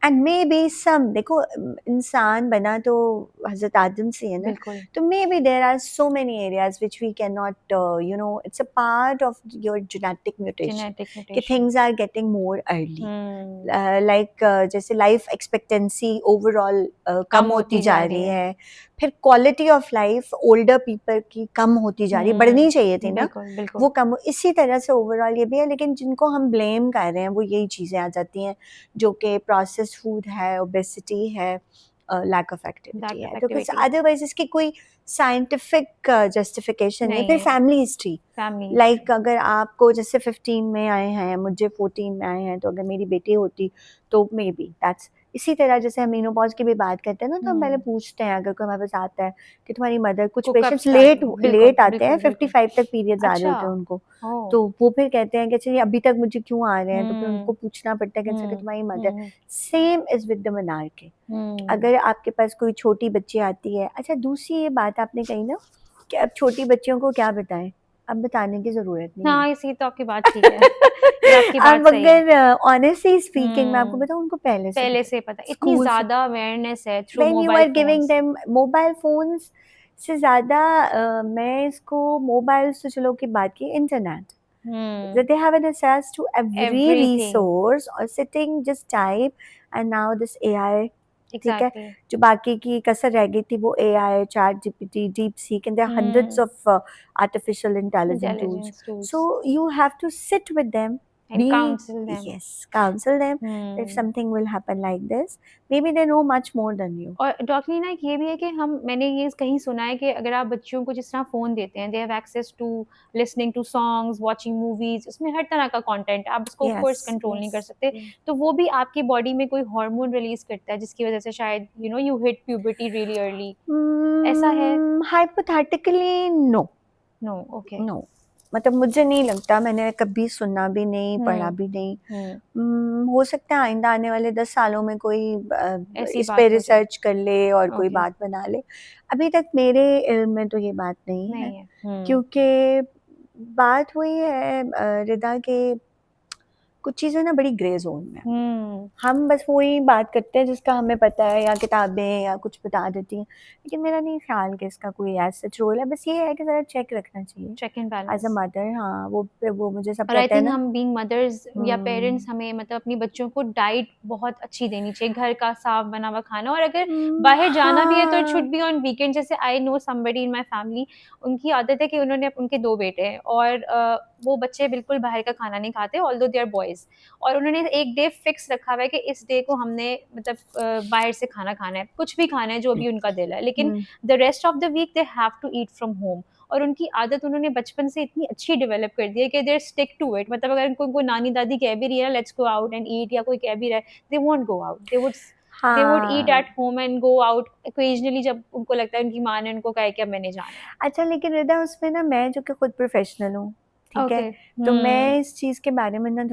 and maybe some, देखो इंसान बना तो हजरत आदम से है ना, बिल्कुल। तो maybe there are so many areas which we can not, you know, it's a part of your genetic mutation genetic कि mutation. Things are getting more early. Hmm. Like जैसे लाइफ एक्सपेक्टेंसी ओवरऑल कम कम होती होती जा जा रही रही है। है। फिर quality of life older people की कम होती जा रही है, बढ़नी चाहिए थी ना, बिल्कुल बिल्कुल। वो कम। इसी तरह से ओवरऑल ये भी है, लेकिन जिनको हम ब्लेम कर रहे हैं वो यही चीज़ें आ जाती हैं, जो कि प्रोसेस्ड फूड है, ओबेसिटी है, lack of activity lack of है। तो कुछ एक्टिविटी। अदरवाइज इसकी कोई साइंटिफिक जस्टिफिकेशन नहीं है। नहीं फिर है। Family history, family like history. अगर आपको जैसे 15 में आए हैं, मुझे 14 में आए हैं, तो अगर मेरी बेटी होती तो मे बी दैट्स। इसी तरह जैसे हम मेनोपॉज की भी बात करते हैं ना, तो हम पहले पूछते हैं अगर कोई हमारे पास आता है कि तुम्हारी मदर, कुछ को कब पेशेंट्स स्टार्ट लेट हुआ? बिल्कुल लेट आते हैं, बिल्कुल बिल्कुल। 55 तक पीरियड्स आ रहे अच्छा। होते हैं उनको, ओ। तो वो फिर कहते हैं कि अच्छा ये अभी तक मुझे क्यों आ रहे हैं, तो फिर उनको हम्म पूछना पड़ता है कि अच्छा कि तुम्हारी mother. Hmm same is with the menarche. Hmm. अगर आपके पास कोई छोटी बच्ची आती है, अच्छा दूसरी ये बात आपने कही ना कि अब छोटी बच्चियों को क्या बताएं, अब बताने की ज़रूरत नहीं है। हाँ, इसी तो आपकी बात ठीक है। ये आपकी बात अब सही है। अगर ऑनेस्टली स्पीकिंग मैं आपको हम्म। बताऊं, उनको पहले से पहले पता है, से पता, इतनी स्कूल से। ज्यादा अवेयरनेस है through when you mobile are giving phones. Them mobile phones से ज़्यादा, मैं इसको मोबाइल से, चलो की बात की, internet, that they have an access to every everything. resource or sitting just type, and now this AI, ठीक है, एग्जैक्टली। जो बाकी की कसर रह गई थी वो AI, chat GPT, deep seek, and there are hundreds of artificial intelligence tools. Intelligence tools. So you have to sit with them, and be, council them. yes, counsel them if something will happen like this. Maybe they know much more than you. और doctor Neena, एक ये भी है कि मैंने ये कहीं सुना है कि अगर आप बच्चों को जिस तरह फ़ोन देते हैं, they have access to listening to songs, watching movies, उसमें हर तरह का कंटेंट, आप उसको ऑफ कोर्स Yes, कंट्रोल नहीं कर yes, सकते। yes. तो वो भी आपकी बॉडी में कोई हार्मोन रिलीज करता है जिसकी वजह से शायद you hit puberty really early, ऐसा है? Hypothetically, no. No. Okay. No, मतलब मुझे नहीं लगता, मैंने कभी सुना भी नहीं, पढ़ा हम्म भी नहीं। हम्म। हो सकता है आइंदा आने वाले 10 सालों में कोई ऐसी इस पे बात हो जाए। रिसर्च कर ले और कोई ओके। बात बना ले। अभी तक मेरे इल्म में तो ये बात नहीं है, नहीं है। क्योंकि बात हुई है रिदा के कुछ चीज़ें ना बड़ी ग्रे जोन में हम बस वही बात करते हैं जिसका हमें पता है, या किताबें या कुछ बता देती हैं, लेकिन मेरा नहीं ख्याल कि इसका कोई ऐसा सच रोल है। बस ये है कि ज़रा चेक रखना चाहिए check and age balance. A mother. हाँ, वो मुझे सब और आई कहते हैं थिंक ना। हम बीइंग मदर्स या पेरेंट्स हम्म, हमें मतलब अपनी बच्चों को डाइट बहुत अच्छी देनी चाहिए, घर का साफ बना हुआ खाना। और अगर बाहर जाना भी है तो इट हाँ, शुड बी ऑन वीकेंड। जैसे I know somebody in my family, उनकी आदत है कि उन्होंने उनके 2 बेटे हैं और वो बच्चे बिल्कुल बाहर का खाना नहीं खाते ऑल्दो दे आर बॉयज। और उन्होंने एक डे फिक्स रखा हुआ है कि इस डे को हमने मतलब बाहर से खाना खाना है, कुछ भी खाना है जो भी उनका दिल है, लेकिन hmm, the rest of the week they have to eat from home. और उनकी आदत उन्होंने बचपन से इतनी अच्छी डेवलप कर दी है कि दे स्टिक टू इट। मतलब अगर उनको नानी दादी कह भी रही है let's go out and eat, या कोई कह भी रहा है, they won't go out, they would eat हाँ। At home and go out occasionally जब उनको लगता है उनकी माँ ने उनको कहा है कि अब मैंने जाना है। अच्छा, लेकिन रिदा उसमें ना मैं जो कि खुद प्रोफेशनल हूँ, ठीक है, ओके। तो मैं इस चीज़ के बारे में ना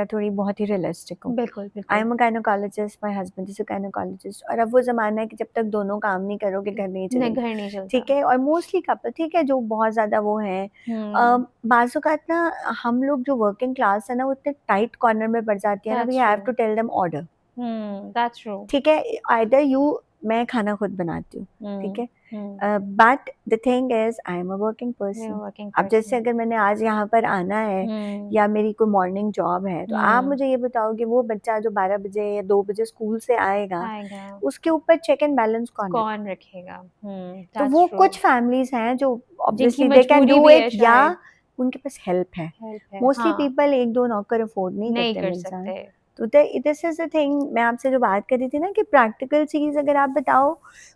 थोड़ी बहुत ही रियलिस्टिक हूँ। बिल्कुल आई बिल्कुल। Am a gynaecologist, my husband is a gynaecologist, और अब वो ज़माना है कि जब तक दोनों काम नहीं करोगे घर नहीं नहीं, चलेगा, घर नहीं चलता। ठीक है। और मोस्टली कपल, ठीक है, जो बहुत ज़्यादा वो हैं, हम्म। बाज़ औक़ात ना हम लोग जो वर्किंग क्लास है ना वो इतने टाइट कॉर्नर में पड़ जाती है ना, we that's have true. To tell them order, that's true. ठीक है। आइदर यू, मैं खाना खुद बनाती हूँ, ठीक हम्म। है, hmm. But the thing is I am a working we are person. Working अब जैसे पर्सन। अगर मैंने आज यहाँ पर आना है हम्म। या मेरी कोई मॉर्निंग जॉब है, तो आप हम्म। मुझे ये बताओ कि वो बच्चा जो 12 बजे या 2 बजे स्कूल से आएगा, आएगा। उसके ऊपर चेक एंड बैलेंस कौन रखे? कौन रखेगा? तो दैट्स वो ट्रू। कुछ फैमिलीज हैं जो जिनकी ऑब्वियसली दे कैन मजबूरी डू भी इट, है या शायद। उनके पास हेल्प है। हेल्प है, मोस्टली हाँ। पीपल एक दो नौकर अफोर्ड नहीं नहीं करते कर इंसान। सकते। तो दिस इज द थिंग, मैं आपसे जो बात कर रही थी ना कि प्रैक्टिकल चीज़ अगर आप बताओ,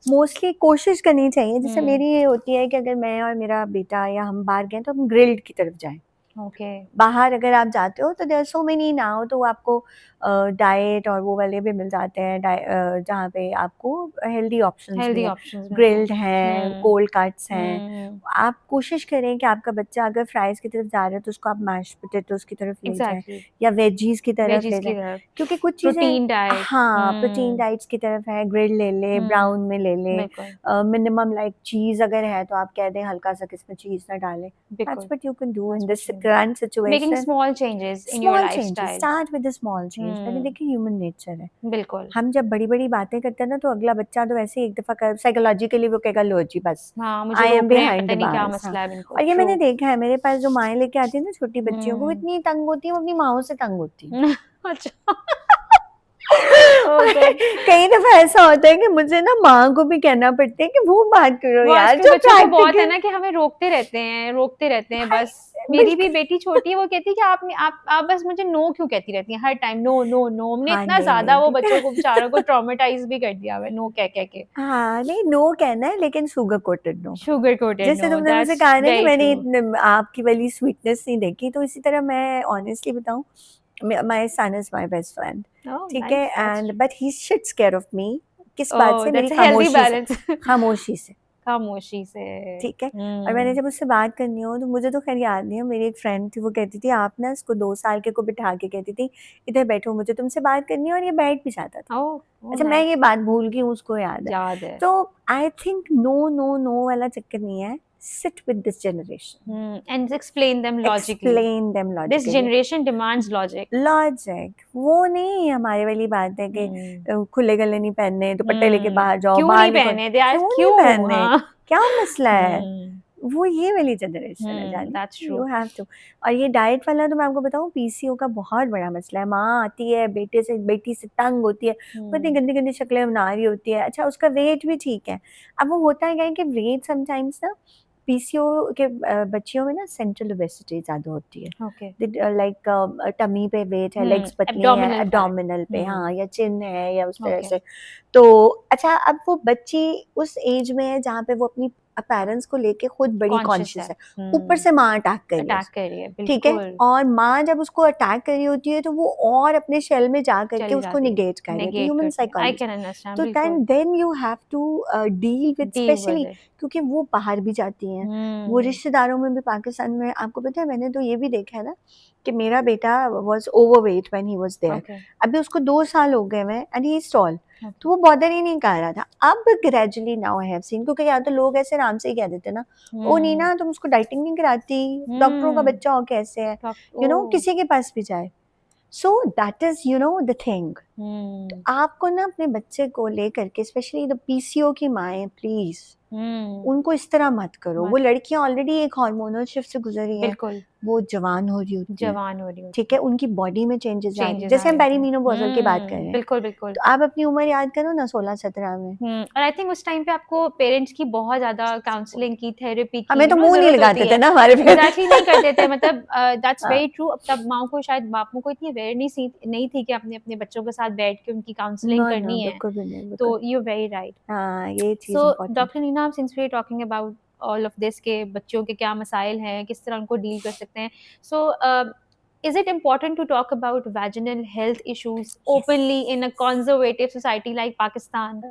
मोस्टली कोशिश करनी चाहिए। जैसे हम्म। मेरी ये होती है कि अगर मैं और मेरा बेटा या हम बाहर गए तो हम ग्रिल्ड की तरफ जाएं। ओके। बाहर अगर आप जाते हो तो there are so many now, तो आपको डाइट और वो वाले भी मिल जाते हैं, जहाँ पे आपको हेल्दी ऑप्शंस भी हेल्दी हैं, ऑप्शंस मिलते हैं। ग्रिल्ड हैं, हम्म। कोल्ड कट्स हैं। हम्म। आप कोशिश करें कि आपका बच्चा अगर फ्राइज़ की तरफ जा रहा है तो उसको आप मैश पोटैटोज़ की तरफ ले जाएँ एग्जैक्टली। या वेजीज़ की तरफ वेजीज ले की जाएँ। तरफ। क्योंकि कुछ चीज़ें, प्रोटीन डाइट। हाँ, प्रोटीन डाइट्स की तरफ है, ग्रिल्ड ले ले, ब्राउन में ले ले, बिल्कुल। मिनिमम लाइक चीज़ अगर है तो आप कह दें हल्का-सा कि इसमें चीज़ ना डालें। दैट्स बिल्कुल। What you can do in that's this what you current making situation. Small changes in your small changes, lifestyle. Start with the small change. मैंने हम्म। देखी, ह्यूमन नेचर है। बिल्कुल। हम जब बड़ी-बड़ी बातें करते हैं ना तो अगला बच्चा तो वैसे ही एक दफ़ा कर साइकोलॉजिकली वो कहेगा लो जी बस, हाँ, मुझे आई एम रोक रहे हैं, बिहाइंड पता द नहीं क्या बार्स। हाँ, मसला है इनको। और ये ट्रू। मैंने देखा है, मेरे पास जो माएँ लेके आती हैं ना छोटी बच्चियों को, वो हम्म। इतनी तंग होती हैं, वो अपनी माँओं से तंग होती हैं। अच्छा। ओह गॉड। कई दफ़ा ऐसा होता है कि मुझे ना माँ को भी कहना पड़ता है कि वो बात करो वो यार आजकल जो बच्चों को बहुत है प्रैक्टिकल। ना कि हमें रोकते रहते हैं, रोकते रहते हैं भाई, बस। मेरी भी बिल्कुल। बेटी छोटी है, वो कहती है कि आप बस मुझे नो क्यों कहती रहती हैं हर टाइम, नो नो नो। हमने हाँ, इतना नहीं, ज्यादा वो बच्चों को नहीं। बेचारों को ट्रॉमेटाइज भी कर दिया हुआ है नो कह कह के। हाँ, नहीं, नो कहना है लेकिन sugar coated no. Sugar coated जैसे नो, तुमने मुझसे दैट्स कहा ना कि वेरी मैंने ट्रू। आपकी वाली स्वीटनेस नहीं देखी, तो इसी तरह मैं ऑनेस्टली बताऊं, my son is my best friend, oh ठीक है, nice, that's and but he shits care of me. किस बात ओह से? मेरी दैट्स हेल्दी खामोशी से। बैलेंस। खामोशी से, खामोशी से। ठीक है। और मैंने जब उससे बात करनी हो तो मुझे तो खैर याद नहीं है, मेरी एक फ्रेंड थी, वो कहती थी आप ना इसको 2 साल के को बिठा के कहती थी इधर बैठो, मुझे तुमसे बात करनी है, और ये बैठ भी जाता था। ओह। ओह अच्छा, मैं नाइस। ये बात भूल गई हूँ, उसको याद है। याद है। तो I think no no no वाला चक्कर नहीं है, sit with this generation, and explain them logically. Explain them this logically. Generation demands logic. Logic वो नहीं हमारे वाली बात है कि खुले गले नहीं पहनने, दुपट्टे लेके बाहर जाओ, क्यों बाल नहीं निकल, पहने दे आज, क्यों नहीं क्यों? पहनने, हाँ। क्या मसला है? हम्म। वो ये वाली जनरेशन है जाने, that's true. You have to. और ये डाइट वाला तो मैं आपको बताऊं, पीसीओ का बहुत बड़ा मसला है। माँ आती है बेटी से तंग होती है, वो इतनी गंदी गंदी शक्लें बना रही होती है। अच्छा, उसका वेट भी ठीक है। अब वो होता है क्या है कि वेट समटाइम्स ना पीसीओ के बच्चियों में ना सेंट्रल ओबेसिटी ज़्यादा होती है, ओके। लाइक टमी पे वेट है, लेग्स पतली है, एब्डोमिनल फैट। एब्डोमिनल पे, हाँ, या चिन है, या उस तरह ओके। से। तो अच्छा, अब वो बच्ची उस एज में है जहाँ पे वो अपनी पेरेंट्स को लेके खुद बड़ी कॉन्शियस कॉन्शियस है। है। ऊपर से माँ अटैक कर रही है अटैक उसको, कर रही है, ठीक है, बिल्कुल। और माँ जब उसको अटैक कर रही होती है तो वो और अपने शेल में जा करके चली उसको जाती है, निगेट कर रही होती है, नेगेट ह्यूमन करती है। आई साइकोलॉजी। कैन अंडरस्टैंड, तो बिल्कुल। Then you have to deal with, deal with specially it. क्योंकि वो बाहर भी जाती हैं, वो रिश्तेदारों में भी। पाकिस्तान में आपको पता है, मैंने तो ये भी देखा है ना कि मेरा बेटा was overweight when he was there. Okay. अभी उसको 2 साल हो गए हैं एंड ही इज टॉल, तो वो बॉदर ही नहीं कर रहा था। अब gradually now I have seen, क्योंकि या तो लोग ऐसे आराम से ही कह देते ना, ओ नीना तुम उसको डाइटिंग नहीं कराती, डॉक्टरों का बच्चा हो कैसे है, ओ। किसी के पास भी जाए। So that is the thing. आपको ना अपने बच्चे को लेकर के, स्पेशली द पीसीओ की माएँ, प्लीज उनको इस तरह मत करो। वो लड़कियां ऑलरेडी एक हार्मोनल शिफ्ट से गुजर रही हैं, बिल्कुल वो जवान हो रही होती हैं, जवान हो रही होती ठीक है, उनकी बॉडी में चेंजेस आ रहे हैं, चेंजेस जैसे आ हम रहे थे पेरीमेनोपॉजल की बात कर रहे हैं। बिल्कुल बिल्कुल तो आप अपनी उम्र याद करो ना, 16-17 में। और आई थिंक उस टाइम पे आपको पेरेंट्स की बहुत ज्यादा काउंसलिंग की, थेरेपी की हमें तो मुंह नहीं जरूरत लगाते होती थे है। ना हमारे पे। एग्जैक्टली नहीं करते थे, मतलब दैट्स हाँ, वेरी ट्रू। अब तब माओ को, शायद बापों को इतनी अवेयरनेस नहीं थी कि अपने अपने बच्चों के साथ बैठ के उनकी काउंसलिंग ना करनी है। बिल्कुल भी नहीं, तो बिल्कुल। You very right. हाँ, ये चीज so important. Doctor Neena, since we are talking about all of this के बच्चों के क्या मसाइल हैं, किस तरह उनको डील कर सकते हैं, सो is it important to talk about vaginal health issues openly in a conservative society like Pakistan?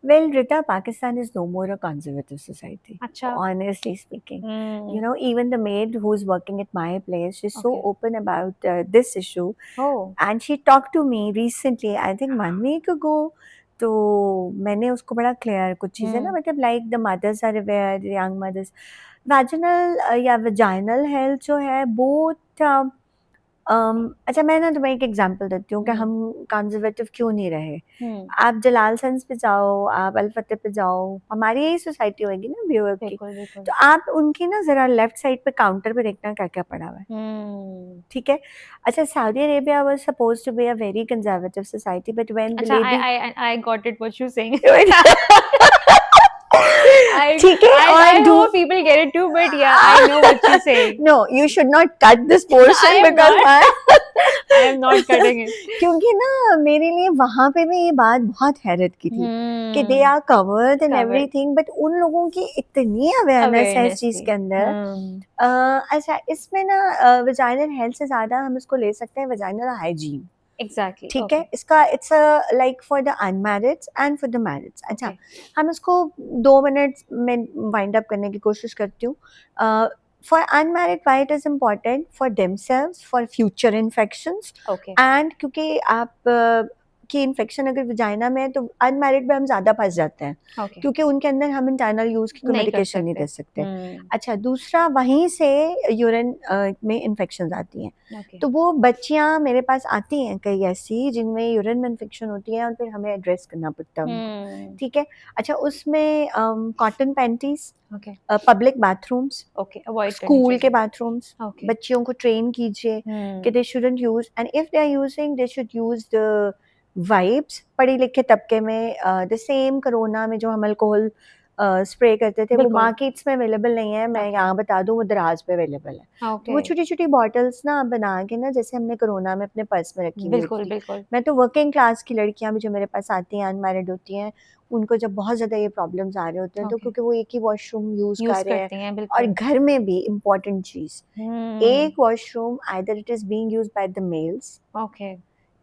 Well, Rita, Pakistan is no more a conservative society. Acha. Honestly speaking, Hmm. even the maid who's working at my place, she's so Okay. open about this issue. Oh. And she talked to me recently, I think 1 week ago. तो मैंने उसको बड़ा clear कुछ चीज़ें ना, मतलब like the mothers are aware, young mothers, vaginal या vaginal health जो है बोथ। अच्छा, मैं ना तुम्हें एक एग्जांपल देती हूँ कि हम कंजर्वेटिव क्यों नहीं रहे। आप जलाल सन्स पे जाओ, आप अल फतेह पे जाओ, हमारी यही सोसाइटी होगी ना व्यूअर की, तो आप उनकी ना जरा लेफ्ट साइड पे काउंटर पे देखना क्या क्या पड़ा हुआ है, ठीक है। अच्छा, Saudi Arabia was supposed to be a very conservative society, but when the lady, I got it what you saying. ठीक है, I hope people get it too, but yeah, I know what you're saying. No, you should not cut this portion because I am not cutting it. क्योंकि ना मेरे लिए वहाँ पे भी ये बात बहुत हैरत की थी कि they are covered and everything, but उन लोगों की इतनी अवेयरनेस है इस चीज के अंदर। अच्छा, इसमें ना वजाइनल हेल्थ से ज्यादा हम इसको ले सकते हैं वजाइनल हाइजीन। Exactly. ठीक है, इसका it's like for the unmarried and for the married. अच्छा, हम इसको 2 मिनट में वाइंड अप करने की कोशिश करती हूँ। For unmarried, why it is important for themselves, for future infections, and क्योंकि आप की इन्फेक्शन अगर वजाइना में है तो अनमैरिड में हम ज्यादा फंस जाते हैं, क्योंकि उनके अंदर हम इंटरनल यूज की कोई मेडिकेशन नहीं दे सकते। अच्छा, दूसरा, वहीं से यूरिन में इन्फेक्शन आती हैं, तो वो बच्चियां मेरे पास आती हैं कई ऐसी जिनमें यूरिन में इन्फेक्शन होती है और फिर हमें एड्रेस करना पड़ता है उनको, ठीक है। अच्छा, उसमें cotton panties, public bathrooms, school के बाथरूम्स, बच्चियों को ट्रेन कीजिए कि they shouldn't use, and if they are using they should use the wipes. पढ़े लिखे तबके में द सेम कोरोना में जो हम अल्कोहल स्प्रे करते थे, वो मार्केट्स में अवेलेबल नहीं है, मैं यहाँ बता दूँ, वो दराज पे अवेलेबल है। तो वो छोटी छोटी बॉटल्स ना बना के ना, जैसे हमने कोरोना में अपने पर्स में रखी हुई थी। मैं तो वर्किंग क्लास की लड़कियां भी जो मेरे पास आती हैं, अनमैरिड होती हैं, उनको जब बहुत ज्यादा ये प्रॉब्लम्स आ रहे होते हैं, तो क्योंकि वो एक ही वॉशरूम यूज कर रहे हैं, और घर में भी इम्पोर्टेंट चीज, एक washroom either it is being used by the mails,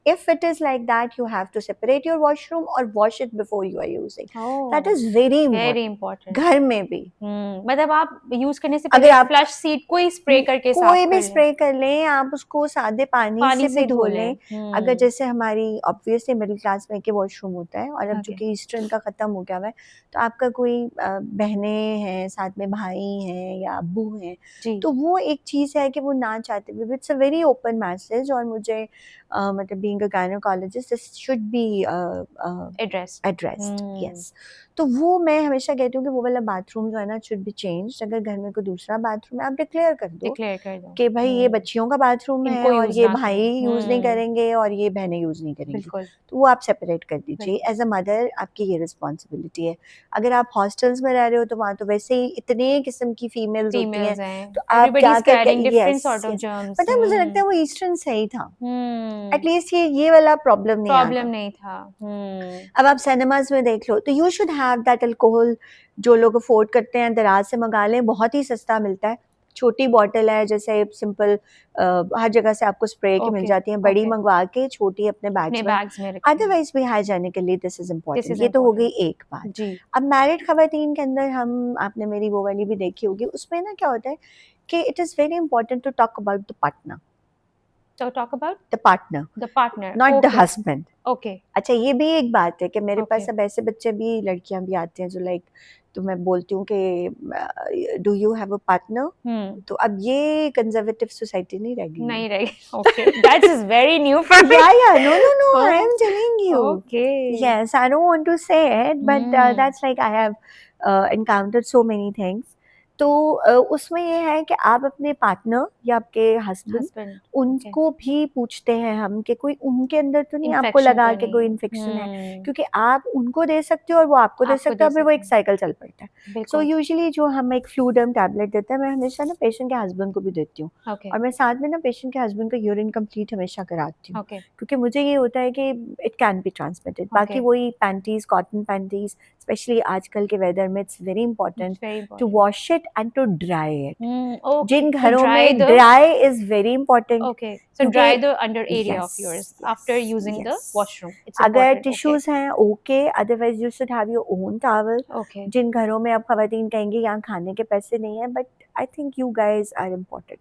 if it is like that, you have to separate your washroom or wash it before you are using. That is very important. घर में भी मतलब आप use करने से पहले आप flush seat को ही स्प्रे करके साफ कोई भी स्प्रे कर लें, आप उसको सादे पानी से भी धो लें। अगर जैसे हमारी ऑब्वियसली मिडिल क्लास में के वॉशरूम होता है, और अब चूंकि ईस्टर्न का खत्म हो गया है, तो आपका कोई बहनें हैं, साथ में भाई हैं या अब्बू हैं, तो वो एक चीज है कि वो ना चाहते भी, it's a very open message, और मुझे मतलब being a gynecologist, this should be addressed. Yes. तो वो मैं हमेशा कहती हूँ कि वो वाला बाथरूम जो है ना should be changed। अगर घर में कोई दूसरा बाथरूम है, आप डिक्लेयर कर दो कि भाई ये बच्चियों का बाथरूम है और ये भाई यूज नहीं करेंगे और ये बहनें यूज नहीं करेंगी, तो वो आप सेपरेट कर दीजिए। एज अ मदर आपकी ये रिस्पॉन्सिबिलिटी है। अगर आप हॉस्टल्स में रह रहे हो तो वहाँ तो वैसे ही इतने किस्म की फीमेल्स होती हैं, तो आप क्या पता है, मुझे लगता है वो ईस्टर्न सही था, एटलीस्ट ये वाला प्रॉब्लम नहीं था। अब आप सिनेमाज में देख लो, तो you should have that alcohol, जो लोग अफोर्ड करते हैं दराज से मंगा लें, बहुत ही सस्ता मिलता है, छोटी बॉटल है, जैसे सिंपल हर जगह से आपको स्प्रे की मिल जाती है, बड़ी मंगवा के छोटी अपने बैग्स में अदरवाइज भी हाइजेनिकली दिस इज इम्पोर्टेंट। ये तो हो गई एक बात। अब मैरिड खवातीन के अंदर हम, आपने मेरी वो वाली भी देखी होगी, उसमें ना क्या होता है कि it is very important to talk about the partner. So talk about the partner, the partner, not the okay, husband. okay, अच्छा ये भी एक बात है कि मेरे पास okay, अब ऐसे बच्चे भी लड़कियां भी आते हैं जो लाइक, तो मैं बोलती हूँ कि do you have a partner, तो अब ये कंजर्वेटिव सोसाइटी नहीं रह गई है. नहीं रही, okay, that is very new for me. Yeah, no, I Oh, am telling you. okay. Yes, I don't want to say it, but that's like I have encountered so many things. तो उसमें ये है कि आप अपने partner या आपके husband, Husband, okay, उनको भी पूछते हैं हम कि कोई उनके अंदर तो नहीं आपको infection लगा तो कि नहीं कोई है. इन्फेक्शन है, क्योंकि आप उनको दे सकते हो और वो आपको दे आपको सकते हो, दे और फिर वो सकते एक हैं, साइकिल चल पड़ता है. सो बिल्कुल, यूजुअली जो हम एक फ्लूडर्म टैबलेट देते हैं, मैं हमेशा ना पेशेंट के हस्बैंड को भी देती हूँ, okay, और मैं साथ में ना पेशेंट के हस्बैंड का यूरिन कंप्लीट हमेशा कराती हूँ, okay, क्योंकि मुझे ये होता है कि इट कैन बी ट्रांसमिटेड. बाकी okay, वही पैंटीज, कॉटन पैंटीज, स्पेशली आजकल के वेदर में it's very it's important very to important. Wash it and to dry it. Okay, जिन so घरों dry में the, dry is very important, okay, so क्योंकि dry the under area of yes yours yes after using the yes, washroom. It's अगर important. Okay, tissues हैं okay, otherwise you should have your own towel. okay, जिन घरों में अब खवातीन कहेंगी यहाँ खाने के पैसे नहीं है, but I think you guys are important.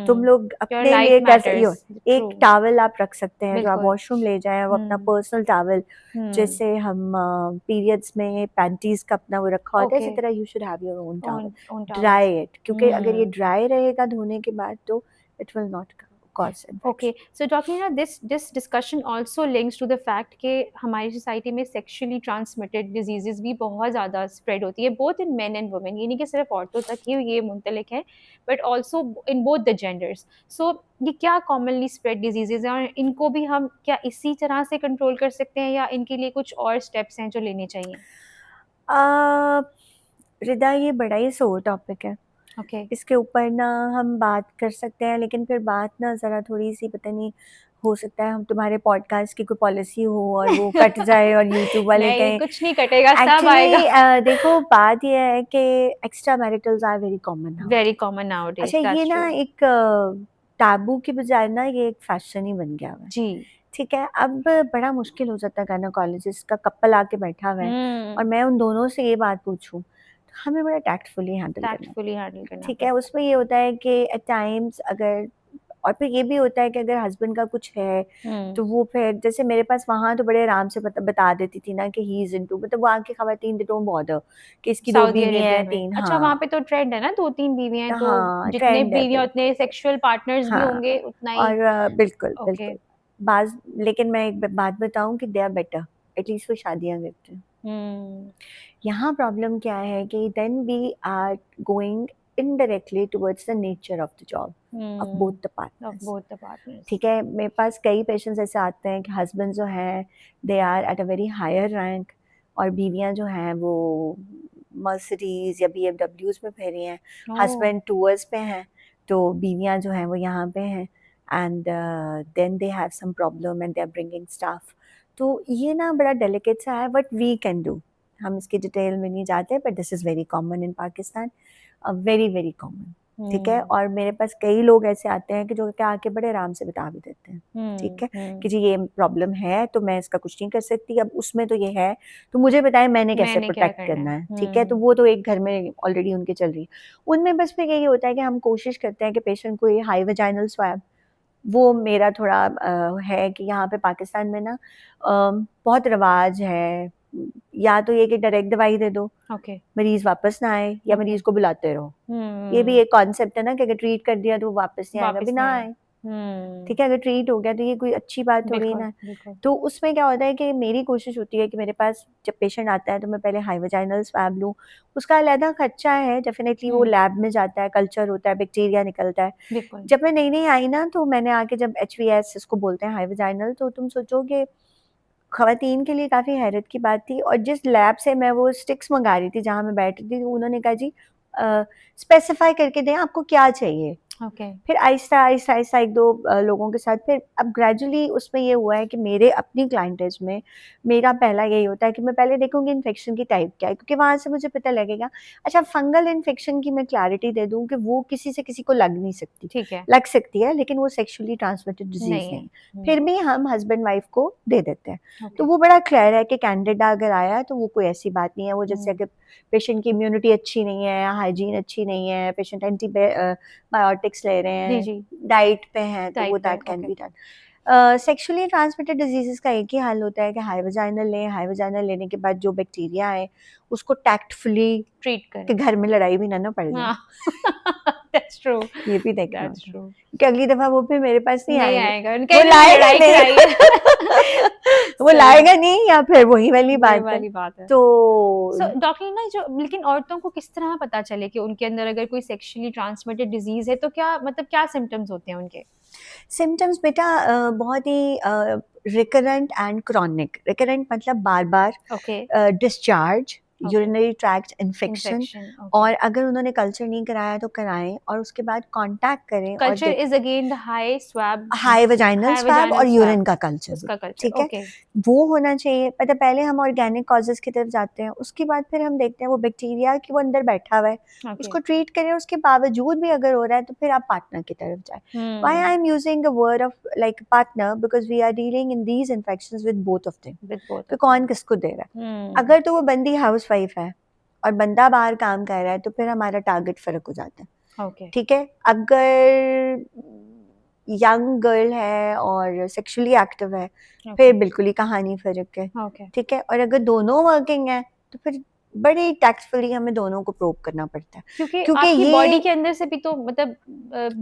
तुम लोग your अपने life लिए कर सकते हो, matters. एक True, टावल आप रख सकते हैं जो आप बिल्कुल, वॉशरूम ले जाएं, वो अपना पर्सनल टावल, जैसे हम पीरियड्स में पैंटीज का अपना वो रखा होता है, इसी okay, तरह you should have your own towel. own towels. Dry it, क्योंकि अगर ये Hmm. ड्राई रहेगा धोने के बाद तो it will not cause infection. Okay, so talking about this discussion also links to the fact कि हमारी सोसाइटी में सेक्शुअली ट्रांसमिटेड डिजीजेस भी बहुत ज़्यादा स्प्रेड होती है, both in main and women. ये नहीं कि सिर्फ औरतों तक ही ये मुंतलिक है, but also in both the genders. So ये क्या कॉमनली स्प्रेड डिजीजेज हैं, और इनको भी हम क्या इसी तरह से कंट्रोल कर सकते हैं, या इनके लिए कुछ और स्टेप्स हैं जो लेने चाहिए? रिदा, ये बड़ा ही सोर टॉपिक है. ओके, इसके ऊपर ना हम बात कर सकते हैं, लेकिन फिर बात ना ज़रा थोड़ी सी, पता नहीं, हो सकता है हम तुम्हारे पॉडकास्ट की कोई पॉलिसी हो और वो कट जाए और यूट्यूब वाले नहीं, कहें. कुछ नहीं कटेगा, सब आएगा. एक्चुअली देखो, बात ये है कि extra maritals are very common now. Very common nowadays, अच्छा, ये दैट्स ना ट्रू. एक टाबू की बजाय ना ये एक फैशन ही बन गया हुआ है. जी. ठीक है, अब बड़ा मुश्किल हो जाता है गायनोकोलॉजिस्ट का कपल आके बैठा हुआ है और मैं उन दोनों से ये बात पूछूं, तो हमें बड़ा टैक्टफुली हैंडल करना है. टैक्टफुली हैंडल करना ठीक है, उसमें ये होता है कि एट टाइम्स अगर, और फिर ये भी होता है कि अगर हस्बैंड का कुछ है तो वो फिर, जैसे मेरे पास वहाँ तो बड़े आराम से बता देती थी ना कि ही इज इनटू, मतलब वहाँ की खवातीन दे डोंट बॉदर कि इसकी 2 सऊदी बीवी अरेबिया हैं, में. 3. अच्छा, वहाँ हाँ, पे तो ट्रेंड है ना, 2-3 बीवियां हैं, तो हाँ, जितने ट्रेंड है बीवियां बिल्कुल. उतने सेक्सुअल पार्टनर्स भी हाँ, होंगे, उतना ही. और बिल्कुल ओके. बिल्कुल बाज, लेकिन मैं एक बात बताऊं कि दे आर बेटर, एटलीस्ट वो शादियां करते हैं. यहाँ प्रॉब्लम क्या है कि then we are going indirectly towards the nature of the job of both the of partners. Both the partners. ठीक है, मेरे पास कई पेशेंट्स ऐसे आते हैं कि हस्बैंड जो हैं they are at a very higher rank, और बीवियां जो हैं वो मर्सिडीज या BMWs में फिर रही हैं. हस्बैंड टूर्स पे हैं, तो बीवियां जो हैं वो यहाँ पे हैं, and then they have some problem and they are bringing staff. तो ये ना बड़ा डेलिकेट सा है, बट वी कैन डू. हम इसकी डिटेल में नहीं जाते, but this is very common in Pakistan, very very common. ठीक है, और मेरे पास कई लोग ऐसे आते हैं कि जो क्या आके बड़े आराम से बता भी देते हैं. ठीक है, कि जी ये प्रॉब्लम है तो मैं इसका कुछ नहीं कर सकती, अब उसमें तो ये है तो मुझे बताएं मैंने कैसे प्रोटेक्ट करना है. ठीक है, तो वो तो एक घर में ऑलरेडी उनके चल रही है. उनमें बस फिर यही होता है कि हम कोशिश करते हैं कि पेशेंट को ये हाई वेजाइनल स्वैब, वो मेरा थोड़ा है कि यहाँ पे पाकिस्तान में ना बहुत रिवाज है, या तो ये कि डायरेक्ट दवाई दे दो, ओके, मरीज वापस ना आए, या ओके. मरीज को बुलाते रहो. ये भी एक कॉन्सेप्ट है ना कि अगर ट्रीट कर दिया तो वो वापस नहीं आएगा, वापस भी ना नहीं आए. ठीक है, अगर ट्रीट हो गया तो ये कोई अच्छी बात हो गई बिल्कुल, ना. बिल्कुल. तो उसमें क्या होता है कि मेरी कोशिश होती है कि मेरे पास जब पेशेंट आता है तो मैं पहले हाई वेजाइनल स्वैब लूँ. उसका अलहदा खर्चा है, डेफिनेटली वो लैब में जाता है, कल्चर होता है, बैक्टीरिया निकलता है. बिल्कुल. जब मैं नई नई आई ना, तो मैंने आके जब HVS इसको बोलते हैं हाई वेजाइनल, तो तुम सोचो कि खवातीन के लिए काफ़ी हैरत की बात थी. और जिस लैब से मैं वो स्टिक्स मंगा रही थी जहाँ मैं बैठ रही थी, उन्होंने कहा जी स्पेसिफाई करके दें आपको क्या चाहिए. ओके. फिर आहिस्ता आहिस्ता आहिस्ता एक दो लोगों के साथ, फिर अब ग्रेजुअली उसमें ये हुआ है कि मेरे अपनी क्लाइंटेज में मेरा पहला यही होता है कि मैं पहले देखूंगी इन्फेक्शन की टाइप क्या है, क्योंकि वहाँ से मुझे पता लगेगा. अच्छा, फंगल इन्फेक्शन की मैं क्लैरिटी दे दूँ कि वो किसी से किसी को लग नहीं सकती, ठीक है, लग सकती है लेकिन वो सेक्सुअली ट्रांसमिटेड डिजीज नहीं नहीं. है. फिर भी हम हस्बैंड वाइफ को दे देते हैं. ओके. तो वो बड़ा क्लियर है कि कैंडिडा अगर आया तो वो कोई ऐसी बात नहीं है. वो जैसे अगर पेशेंट की इम्यूनिटी अच्छी नहीं है, हाइजीन अच्छी नहीं है, पेशेंट एंटीबायोटिक एंटीबायोटिक्स ले रहे जी हैं, जी डाइट पे हैं, तो Diet वो पे, that can okay. Be done. Sexually transmitted diseases का एक ही हल होता है कि हाई वजाइनल लें, हाई वजाइनल लेने के बाद जो बैक्टीरिया है उसको टैक्टफुली, ट्रीट कि करें। घर में लड़ाई भी ना पड़ जाए, हाँ दैट्स ट्रू, ये भी देखना दैट्स होता है ट्रू। कि अगली दफा वो फिर मेरे पास नहीं नहीं आएंगे, आएगा, वो उनका लाएगा लड़ाई नहीं कराई है। वो सही लाएगा में, नहीं, या फिर वही वाली वही बात है। वाली बात है। तो सो डॉक्टर ना, जो लेकिन औरतों को किस तरह पता चले कि उनके अंदर अगर कोई सेक्सुअली ट्रांसमिटेड डिजीज है, तो क्या मतलब क्या सिम्टम्स होते हैं उनके? सिम्टम्स बेटा बहुत ही रिकरेंट एंड क्रॉनिक। रिकरेंट मतलब बार बार okay, discharge, okay, urinary tract infection, infection, okay. और अगर उन्होंने कल्चर नहीं कराया तो कराएं, और उसके बाद कांटेक्ट करें और culture is again the high swab, high vaginal high swab vaginal और यूरिन स्वैब, का कल्चर भी, उसका कल्चर, ठीक है, ओके, वो होना चाहिए। पता पहले हम ऑर्गेनिक कॉजेज की तरफ जाते हैं, उसके बाद फिर हम देखते हैं वो बैक्टीरिया कि वो अंदर बैठा हुआ है, ओके। उसको ट्रीट करें, उसके बावजूद भी अगर हो रहा है तो फिर आप पार्टनर की तरफ जाए। Why I am using a word of like partner, because we are dealing in these infections with both of them, with both कि ऑफ कौन देम। किसको दे रहा है। अगर तो वो बंदी हाउस वाइफ है और बंदा बाहर काम कर रहा है तो फिर हमारा टारगेट फर्क हो जाता है, ओके, ठीक है। अगर यंग गर्ल है और सेक्सुअली एक्टिव है, फिर ओके, बिल्कुल ही कहानी फर्क है, ओके। ठीक है। और अगर दोनों वर्किंग है तो फिर बड़े टैक्टफुली हमें दोनों को प्रोब करना पड़ता है, क्योंकि क्योंकि आपकी बॉडी ये के अंदर से भी तो मतलब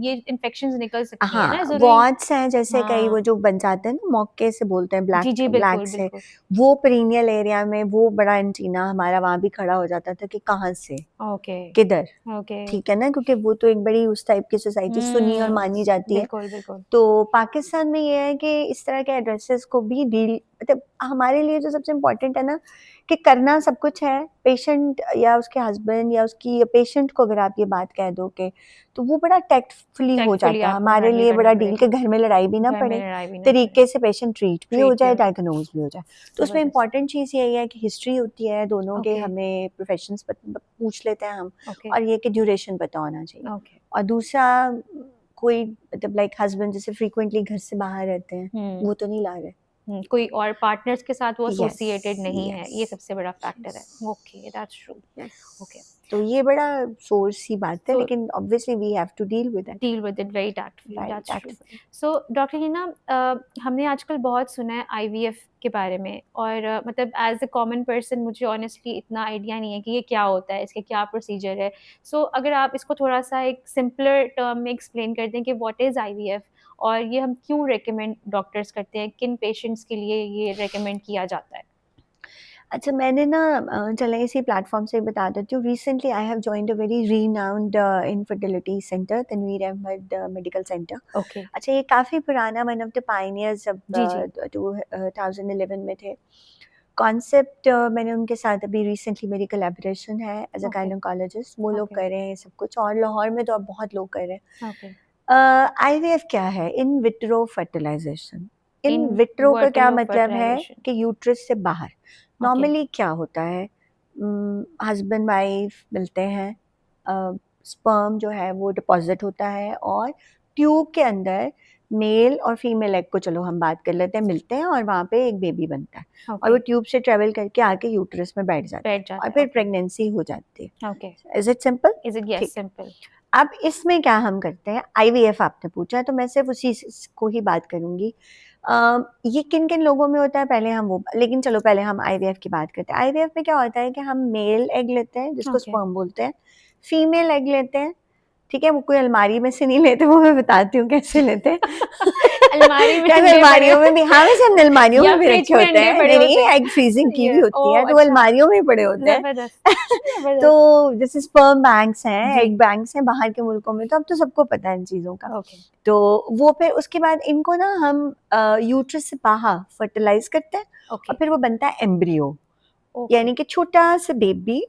ये इन्फेक्शंस निकल सकती है ना, हाँ जरूरी। वॉट्स हैं जैसे कई, वो हाँ, जो बन जाते हैं ना मौके से बोलते हैं, जी ब्लैक जी, ब्लैक बिल्कुल से, बिल्कुल। वो पेरिनियल एरिया में वो बड़ा एंटीना हमारा वहाँ भी खड़ा हो जाता था कि कहाँ से, ओके, किधर, ओके। ठीक है ना, क्योंकि वो तो एक बड़ी उस टाइप की सोसाइटी सुनी और मानी जाती है। बिल्कुल बिल्कुल। तो पाकिस्तान में ये है कि इस तरह के एड्रेसेस को भी डील, मतलब हमारे लिए जो सबसे इम्पोर्टेंट है ना, कि करना सब कुछ है, पेशेंट या उसके हस्बैंड या उसकी पेशेंट को अगर आप ये बात कह दो कि, तो वो बड़ा टैक्टफुली हो टैक्टफुली जाता है आपको हमारे हैंडल लिए, करना बड़ा डील के पड़ेगा, घर में लड़ाई भी ना घर में पड़े, लड़ाई भी ना पड़े, तरीके से पेशेंट ट्रीट भी हो ट्रीट भी जाए, हो जाए। डायग्नोज भी हो जाए। तो उसमें जबरदस्त। इम्पॉर्टेंट चीज़ यही है कि हिस्ट्री होती है दोनों के, ओके, हमें प्रोफेशंस पूछ लेते हैं हम, ओके, और ये कि ड्यूरेशन पता होना चाहिए। ओके। और दूसरा, कोई मतलब लाइक हस्बैंड जैसे फ्रीक्वेंटली घर से बाहर रहते हैं, हम्म वो तो नहीं ला रहे। कोई और पार्टनर्स के साथ वो यस एसोसिएटेड नहीं है, ये यस सबसे बड़ा फैक्टर है। Yes okay, that's true. Yes. Okay, तो ये बड़ा सोर्स सी बात है, सो लेकिन obviously we have to deal with it deal with it very tactfully, very that's true. Tactfully. So doctor Heena, हमने आजकल बहुत सुना है आईवीएफ के बारे में, और मतलब एज अ कॉमन पर्सन मुझे ऑनेस्टली इतना आइडिया नहीं है कि ये क्या होता है, इसके क्या प्रोसीजर है। सो अगर आप इसको थोड़ा सा एक सिंपलर टर्म में एक्सप्लेन कर दें कि व्हाट इज़ आईवीएफ, और ये हम क्यों रेकमेंड डॉक्टर्स करते हैं, किन पेशेंट्स के लिए ये रेकमेंड किया जाता है? अच्छा, मैंने ना चलें इसी प्लेटफॉर्म से बता देती हूँ, recently I have joined a very renowned infertility centre, Tanveer Ahmed medical centre. Okay, अच्छा, ये काफ़ी पुराना, वन ऑफ द पायनियर्स जब जी जी, 2011 में थे। कॉन्सेप्ट मैंने उनके साथ अभी रिसेंटली मेरी कोलैबोरेशन है एज अ ओके, गायनोकोलॉजिस्ट, वो लोग ओके, कर रहे हैं सब कुछ, और लाहौर में तो अब बहुत लोग कर रहे हैं। ओके। आईवीएफ क्या है? In vitro fertilisation. In in vitro का क्या वर्टिलो मतलब है? फर्टिलाइजेशन। कि यूट्रस से बाहर। ओके, नॉर्मली क्या होता है, हस्बैंड वाइफ मिलते हैं, स्पर्म जो है वो डिपॉजिट होता है, और ट्यूब के अंदर मेल और फीमेल एग को, चलो हम बात कर लेते हैं, मिलते हैं, और वहाँ पे एक बेबी बनता है, और वो ओके। ट्यूब से ट्रेवल करके आके यूट्रस में बैठ जाता है, बैठ जाता और है, फिर ओके, प्रेगनेंसी हो जाती है। Okay. Is it simple? Is it, yes, ठीक। सिंपल। अब इसमें क्या हम करते हैं, आईवीएफ आपने पूछा, तो मैं सिर्फ उसी को ही बात करूंगी। ये किन किन लोगों में होता है पहले हम वो, लेकिन चलो पहले हम आईवीएफ की बात करते हैं। आईवीएफ में क्या होता है कि हम मेल एग लेते हैं, जिसको ओके। स्पर्म बोलते हैं, फीमेल एग लेते हैं, ठीक है। वो कोई अलमारी में से नहीं लेते, वो मैं बताती हूँ कैसे लेते हैं। अलमारी में यार अंडे पड़े अलमारियों में भी, हाँ वैसे हम अलमारियों या में भी फ्रिज रखे में होते अंडे हैं, पड़े नहीं होते नहीं, हैं। एग फ्रीजिंग की भी ये होती ओ है, तो वो अच्छा, अलमारियों में ही पड़े होते हैं। जबरदस्त, जबरदस्त। तो जैसे स्पर्म बैंक्स हैं, जी, एग बैंक्स हैं बाहर के मुल्कों में, तो अब तो सबको पता है इन चीज़ों का। ओके, तो वो फिर उसके बाद इनको ना हम यूट्रस से बाहर फर्टिलाइज करते हैं, और ओके, फिर वो बनता है एम्ब्रियो, ओके। यानी कि छोटा सा बेबी,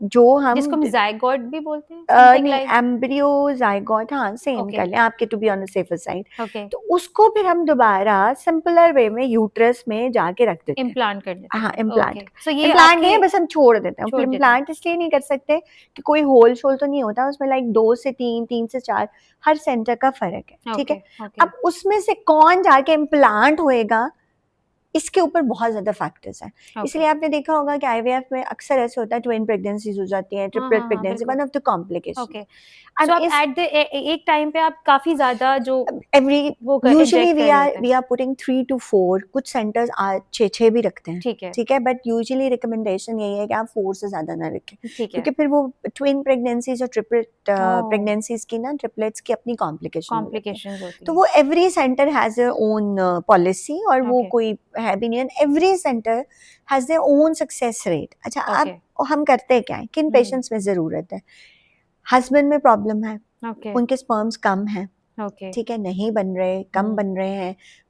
जो हम जिसको हम जायगोट भी बोलते हैं, समथिंग नहीं, लाइक। एम्ब्रियो ज़ायगोट, हाँ सेम ओके, कर लें आपके, to be on the safer side. Okay. तो उसको फिर हम दोबारा सिंपलर वे में यूट्रस में जाके रख देते हैं। इम्प्लांट कर देते हाँ हैं, इम्प्लांट। ओके। सो ये इम्प्लांट नहीं आपके है, बस हम छोड़ देते हैं। छोड़ देते हैं। इम्प्लांट इसलिए नहीं कर सकते कि कोई होल शोल तो नहीं होता उसमें, लाइक 2 से 3, 3 से 4, हर सेंटर का फर्क है, ठीक ओके, है। ओके, अब उसमें से कौन जाके इम्प्लांट होएगा, इसके ऊपर बहुत ज्यादा फैक्टर्स हैं। Okay. इसलिए आपने देखा होगा कि आईवीएफ में अक्सर ऐसे होता है ट्विन प्रेगनेंसीज हो जाती हैं, triplet pregnancy, one of the complication. Okay. So आप at the एक टाइम पे आप काफी ज्यादा जो every वो usually inject कर we रहे are होते हैं। we are putting 3 to 4, कुछ सेंटर्स 6 भी रखते हैं, ठीक है, ठीक है, बट यूजुअली रिकमेंडेशन यही है कि आप 4 से ज्यादा ना रखें, ठीक है। क्योंकि फिर वो ट्विन प्रेगनेंसीज और ट्रिपलेट Oh. प्रेगनेंसीज की ना, ट्रिपलेट्स की अपनी कॉम्प्लिकेशंस होती तो हैं। वो every centre has their own policy, और वो Okay. कोई है भी नहीं, every centre has their own success rate. अच्छा, Okay. अब हम करते क्या है, किन पेशेंट्स में जरूरत है, हस्बैंड में प्रॉब्लम है, Okay. उनके स्पर्म्स कम हैं, Okay. ठीक है, नहीं बन रहे, कम हम्म।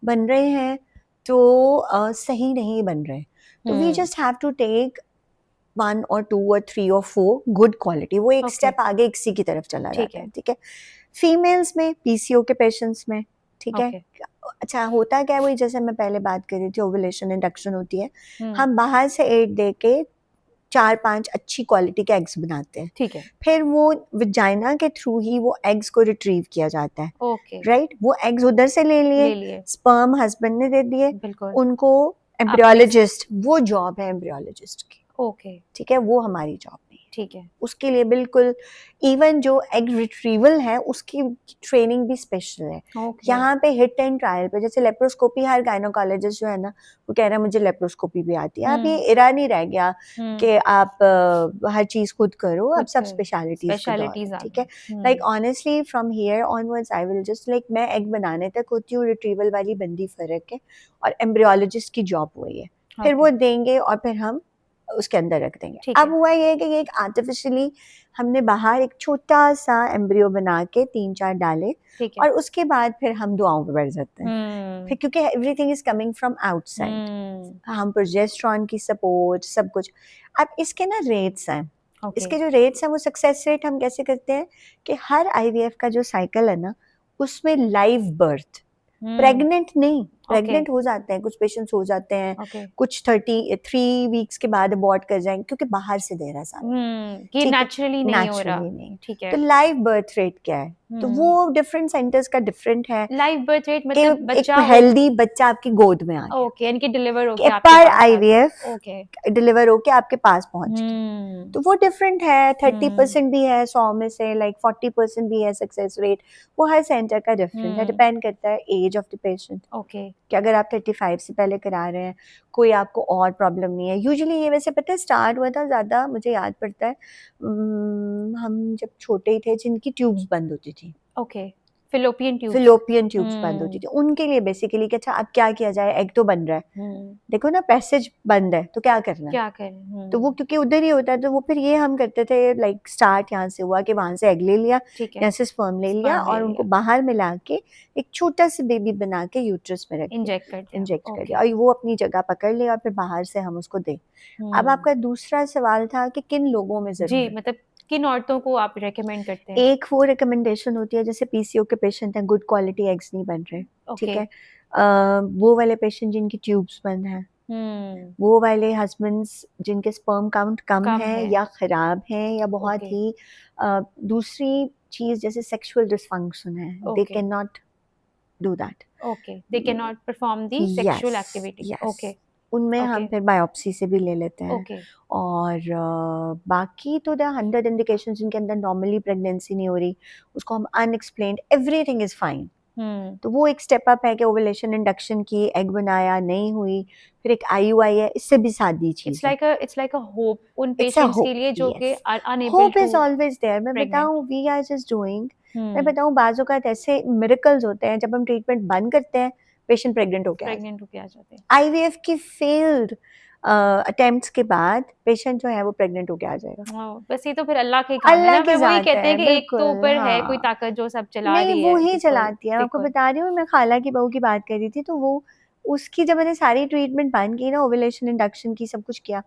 बन रहे हैं तो सही नहीं बन रहे, तो we just have to take 1 or 2 or 3 or 4 good quality, वो एक Okay. स्टेप आगे इसी की तरफ चला ठीक जाता है। है, ठीक है। फीमेल्स में, पीसीओ के पेशेंट्स में, ठीक है, Okay. अच्छा होता क्या है, वही जैसे मैं पहले बात कर रही थी, ओवुलेशन इंडक्शन होती है, हम्म। हम बाहर से एड दे के 4-5 अच्छी क्वालिटी के एग्स बनाते हैं, ठीक है। फिर वो विजाइना के थ्रू ही वो एग्स को रिट्रीव किया जाता है, Okay. राइट, वो एग्स उधर से ले ले लिए, लिए। स्पर्म हस्बैंड ने दे दिए, बिल्कुल। उनको एम्ब्रियोलॉजिस्ट, वो जॉब है एम्ब्रियोलॉजिस्ट की, Okay. ठीक है, वो हमारी जॉब नहीं है, ठीक है। उसके लिए बिल्कुल, इवन जो एग रिट्रीवल है उसकी ट्रेनिंग भी स्पेशल है। Okay. यहाँ पे हिट एंड ट्रायल पे, जैसे लेप्रोस्कोपी, हर गायनोकोलॉजिस्ट जो है ना वो कह रहा है मुझे लेप्रोस्कोपी भी आती है, अब ये इरा नहीं रह गया कि आप हर चीज खुद करो, अब सब स्पेशलिटीज, ठीक है। Like honestly from here onwards I will just like, मैं एग बनाने तक होती हूँ, रिट्रीवल वाली बंदी फर्क है, और एम्ब्रियोलॉजिस्ट की जॉब वही है, फिर वो देंगे और फिर हम उसके अंदर रख देंगे। अब हुआ ये कि एक आर्टिफिशियली हमने बाहर एक छोटा सा एम्ब्रियो बना के 3-4 डाले, और उसके बाद फिर हम दुआओं पे बैठ जाते हैं, फिर क्योंकि everything is coming from outside, हम प्रोजेस्टेरॉन की सपोर्ट सब कुछ। अब इसके ना रेट्स हैं, इसके जो रेट्स हैं वो सक्सेस रेट हम कैसे करते हैं कि हर आईवीएफ का जो साइकिल है ना उसमें लाइव बर्थ, प्रेग्नेंट नहीं, प्रेग्नेंट हो जाते हैं कुछ पेशेंट्स, हो जाते हैं कुछ 33 वीक्स के बाद अबॉर्ट कर जाएंगे क्योंकि बाहर से दे रहा सारा, कि नेचुरली नहीं हो रहा, नहीं, ठीक है। तो लाइव बर्थ रेट क्या है, तो वो डिफरेंट सेंटर्स का डिफरेंट है। लाइव बर्थ रेट मतलब बच्चा एक हेल्दी बच्चा आपकी गोद में आ गया, ओके, यानी कि डिलीवर होके आपके पर पास आईवीएफ ओके डिलीवर होके आपके पास पहुंच गया, तो वो डिफरेंट है। 30% भी है 100 में से, लाइक 40% भी है सक्सेस रेट, वो हर सेंटर का डिफरेंट है, डिपेंड करता है age of the patient, okay, कि अगर आप 35 से पहले करा रहे हैं, कोई आपको और प्रॉब्लम नहीं है। यूजुअली ये वैसे पता है स्टार्ट हुआ था ज़्यादा, मुझे याद पड़ता है हम जब छोटे ही थे, जिनकी ट्यूब्स बंद होती थी, ओके, फिलोपियन ट्यूब्स बंद होती थी, उनके लिए बेसिकली कि अच्छा अब क्या किया जाए, एग तो बन रहा है, देखो ना पैसेज बंद है तो क्या करना है, तो वो क्योंकि उधर ही होता है, तो वो फिर ये हम करते थे, लाइक स्टार्ट यहाँ से हुआ कि वहां से एग ले लिया, यहाँ से स्पर्म ले लिया, और उनको बाहर मिला के एक छोटा सा बेबी बना के यूट्रस में रख इंजेक्ट कर दिया, और वो अपनी जगह पकड़ लिया, और फिर बाहर से हम उसको दें। अब आपका दूसरा सवाल था कि किन लोगों में जरूरत है, मतलब किन औरतों को आप रेकमेंड करते हैं? एक वो रिकमेंडेशन होती है जैसे पीसीओ के पेशेंट हैं, गुड क्वालिटी एग्स नहीं बन रहे, ठीक है, वो वाले पेशेंट जिनकी ट्यूब्स बंद हैं, वो वाले हस्बैंड्स जिनके स्पर्म काउंट कम है या खराब है या बहुत ही दूसरी चीज जैसे सेक्सुअल डिसफंक्शन है, they can not do that, they can not perform the sexual activity, उनमें हम फिर बायोप्सी से भी ले लेते हैं, और बाकी तो द 100 इंडिकेशंस जिनके अंदर नॉर्मली प्रेगनेंसी नहीं हो रही, उसको हम अनएक्सप्लेन्ड, एवरीथिंग इज फाइन, तो वो एक स्टेप अप है कि ओवुलेशन इंडक्शन की, एग बनाया नहीं हुई, फिर एक आईयूआई है, इससे भी सादी चीज है। इट्स लाइक अ होप उन पेशेंट्स के लिए जो कि are unable to, hope is always there. मैं बताऊं, वी आर जस्ट डूइंग, मैं बताऊं बाज़ औक़ात ऐसे मिरेकल्स होते हैं, जब हम ट्रीटमेंट बंद करते हैं पेशेंट प्रेग्नेंट होके आ जाते हैं। आईवीएफ की फेल्ड अटेम्प्ट्स के बाद पेशेंट जो है वो प्रेग्नेंट होके आ जाएगा। बस ये तो फिर अल्लाह के काम है ना, मैं वही कहते हैं कि एक तो ऊपर है कोई ताकत जो सब चला रही है, नहीं वो ही चलाती है। आपको बता रही हूँ, मैं खाला की बहू की बात कर रही थी, तो वो उसकी जब मैंने सारी ट्रीटमेंट बंद की ना, ओवुलेशन इंडक्शन की सब कुछ किया,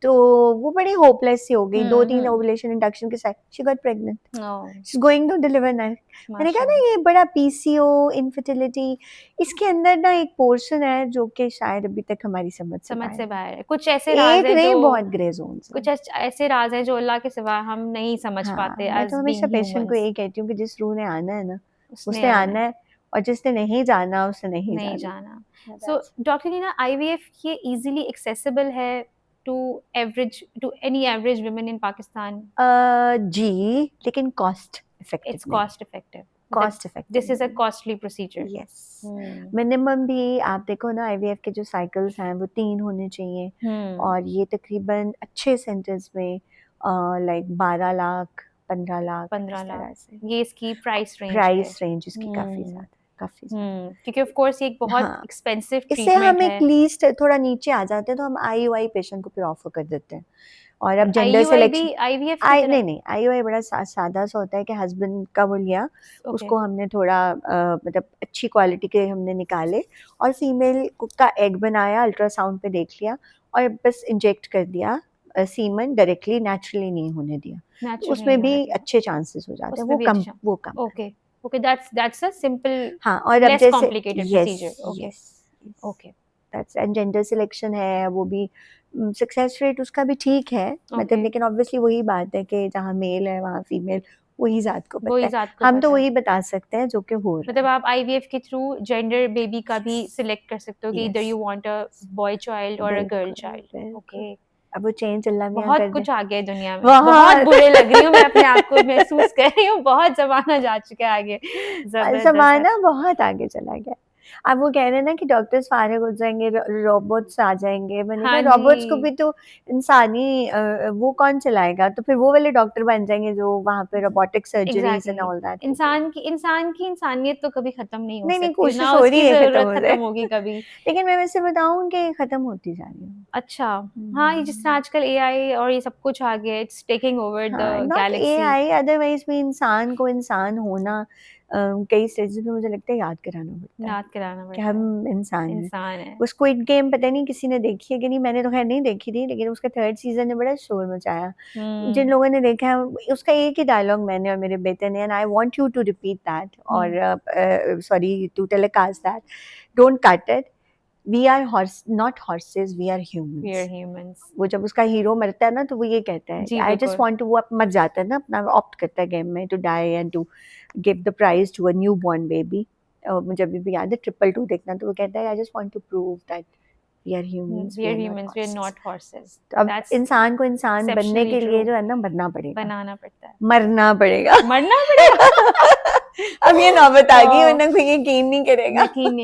तो वो बड़ी होपलेस सी हो गई। 2-3 ओवुलेशन इंडक्शन के साथ she got pregnant, she is going to deliver now. मैंने कहा ना ये बड़ा पीसीओ इनफर्टिलिटी, इसके अंदर ना एक पोर्शन है जो कि शायद अभी तक हमारी समझ से बाहर है। कुछ ऐसे राज हैं जो बहुत ग्रे जोन्स, कुछ ऐसे राज हैं जो अल्लाह के सिवा हम नहीं समझ पाते। मैं तो हमेशा पेशेंट को यही कहती हूँ कि जिस रूह ने आना है ना उसने आना है, और जिसने नहीं जाना उसने नहीं नहीं जाना। जाना। सो डॉक्टर नीना, IVF ये इजीली एक्सेसिबल है to any average women in Pakistan? जी, लेकिन कॉस्ट इफेक्टिव इट्स नहीं, cost effective, cost this effective is a costly procedure. Yes. Minimum भी आप देखो ना, आईवीएफ के जो साइकिल्स हैं वो 3 होने चाहिए और ये तकरीबन अच्छे सेंटर्स में लाइक 12 लाख 15 लाख 15 इस लाख तरह से ये इसकी प्राइस रेंज है। प्राइस रेंज इसकी काफ़ी ज़्यादा है, काफ़ी ज़्यादा। क्योंकि ऑफ कोर्स ये एक बहुत हाँ, एक्सपेंसिव इससे ट्रीटमेंट हम है। एक लीस्ट थोड़ा नीचे आ जाते हैं तो हम आईयूआई पेशेंट को फिर ऑफर कर देते हैं। और अब जेंडर IUI सिलेक्शन, भी IVF की तरह? नहीं आईयूआई बड़ा सादा सा होता है कि हस्बैंड का वो लिया, उसको हमने थोड़ा मतलब अच्छी क्वालिटी के हमने निकाले और फीमेल का एग बनाया, अल्ट्रासाउंड पे देख लिया और बस इंजेक्ट कर दिया, सीमन डायरेक्टली नेचुरली नहीं होने दिया, तो उसमें भी अच्छे चांसेस हो जाते हैं, वो कम okay okay, that's a simple, हाँ। और अब लेस जैसे complicated procedure. Okay okay that's and gender selection है, वो भी सक्सेस रेट उसका भी ठीक है, मतलब लेकिन ऑब्वियसली वही बात है कि जहाँ मेल है वहाँ फीमेल, वही ज़ात को पता है, हम तो वही बता सकते हैं जो कि हो रहा है। मतलब आप IVF के थ्रू जेंडर बेबी का भी सिलेक्ट कर सकते हो कि इधर you want a boy child और अ गर्ल चाइल्ड। ओके, अब वो चेंज अल्लाह मियां बहुत कर दे। कुछ आ गया है दुनिया में, बहुत बुरे लग रही हूँ मैं अपने आप को महसूस कर रही हूँ, बहुत जमाना जा चुका है आगे, जबरदस्त जमाना बहुत आगे चला गया। अब वो कह रहे हैं ना कि डॉक्टर्स फारिग हो जाएंगे, रोबोट्स आ जाएंगे, मैंने कहा रोबोट्स को भी तो इंसानी वो कौन चलाएगा, तो फिर वो वाले डॉक्टर बन जाएंगे जो वहाँ पे robotic surgeries and all that. इंसान की इंसानियत तो कभी खत्म नहीं हो सकती, नहीं कोशिश ना हो रही उसकी है जरूरत खत्म होगी कभी। लेकिन मैं वैसे बताऊं कि खत्म होती जा रही है। अच्छा, हाँ, ये जिस तरह आजकल AI और ये सब कुछ आ गया, it's taking over the not Galaxy. AI, otherwise भी इंसान को इंसान होना कई स्टेजेस में मुझे लगता है याद कराना पड़ता है कि हम इंसान हैं। वो स्क्विड गेम पता नहीं किसी ने देखी है कि नहीं, मैंने तो खैर नहीं देखी थी, लेकिन उसका 3rd सीजन ने बड़ा शोर मचाया। जिन लोगों ने देखा है उसका एक ही डायलॉग मैंने और मेरे बेटे ने, and I want you to repeat that और sorry to telecast that, don't cut it, we are not horses, we are humans. वो जब उसका हीरो मरता है ना तो वो ये कहता है I just want to, वो मर जाता है ना, अपना ऑप्ट करता है गेम में to die and to give the prize to a newborn baby। मुझे अभी भी याद है, 222 देखना, तो वो कहता है I just want to prove that we are humans, we are not horses। तो अब इंसान को इंसान बनने के लिए जो है ना बनना पड़ेगा, बनाना पड़ता है, मरना पड़ेगा अब ये नौबत आ गई, वरना कोई यकीन नहीं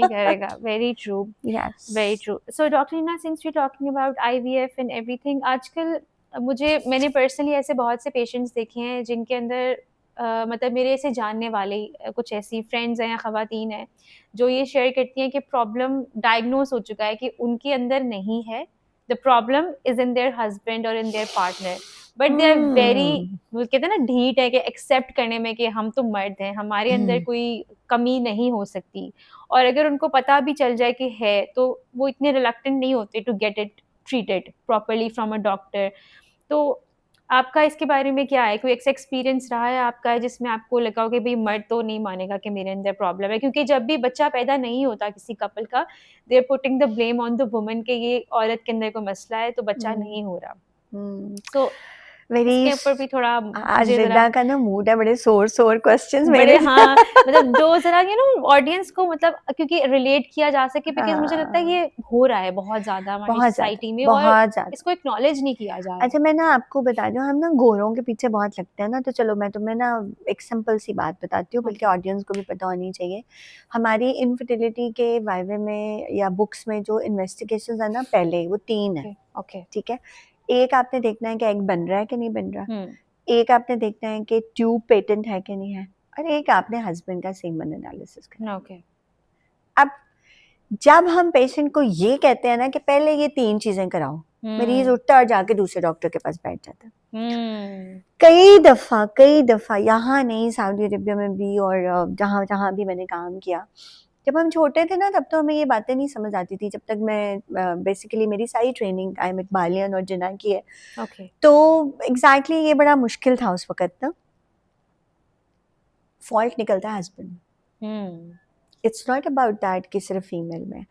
करेगा। Very true, yes, very true. So doctor Neena, since we talking about IVF and everything, आजकल मैंने पर्सनली ऐसे बहुत से पेशेंट्स देखे हैं जिनके अंदर मतलब मेरे ऐसे जानने वाले कुछ ऐसी फ्रेंड्स हैं या ख़वातीन हैं जो ये शेयर करती हैं कि प्रॉब्लम डायग्नोस हो चुका है कि उनके अंदर नहीं है, the problem is in their husband और in their partner, but they are very, वो कहते हैं ना ढीठ है कि एक्सेप्ट करने में कि हम तो मर्द हैं, हमारे अंदर कोई कमी नहीं हो सकती, और अगर उनको पता भी चल जाए कि है तो वो इतने रिलक्टेंट नहीं होते to get it treated properly from a doctor. तो आपका इसके बारे में क्या है, कोई एक्सपीरियंस रहा है आपका जिसमें आपको लगा हो कि भाई मर्द तो नहीं मानेगा कि मेरे अंदर प्रॉब्लम है, क्योंकि जब भी बच्चा पैदा नहीं होता किसी कपल का, they are putting the blame on the woman के ये औरत के अंदर कोई मसला है तो बच्चा नहीं हो रहा। तो इसके ऊपर भी थोड़ा, आज रिदा का ना मूड है, बड़े सोर क्वेश्चंस बड़े, हाँ, मतलब जो जरा ऑडियंस को मतलब क्योंकि रिलेट किया जा सके, बिकॉज मुझे लगता है ये हो रहा है बहुत ज्यादा हमारी सोसाइटी में और इसको एक्नॉलेज नहीं किया जा रहा। अच्छा, मैं ना आपको बता दूं, हम ना गोरों के पीछे बहुत लगते हैं ना, तो चलो मैं तुम्हें ना एक सिंपल सी बात बताती हूँ, बल्कि ऑडियंस को भी पता होनी चाहिए। हमारी इनफर्टिलिटी के वाइवे में या बुक्स में जो इन्वेस्टिगेशंस है ना, पहले वो 3 है, ठीक है। एक आपने देखना है कि एग बन रहा है कि नहीं बन रहा, एक आपने देखना है कि ट्यूब पेटेंट है कि नहीं है, और एक आपने हस्बैंड का सीमन एनालिसिस करना। अब जब हम पेशेंट को ये कहते हैं ना कि पहले ये 3 चीजें कराओ, मरीज उठता और जाके दूसरे डॉक्टर के पास बैठ जाता है। कई दफा यहाँ नहीं, सऊदी अरेबिया में भी और जहाँ जहाँ भी मैंने काम किया, जब हम छोटे थे ना तब तो हमें ये बातें नहीं समझ आती थी, जब तक मैं बेसिकली मेरी सारी ट्रेनिंग आई इकबालियन और जिना की है, तो एग्जैक्टली ये बड़ा मुश्किल था उस वक्त ना। फॉल्ट निकलता है husband, it's not about that कि सिर्फ फीमेल में।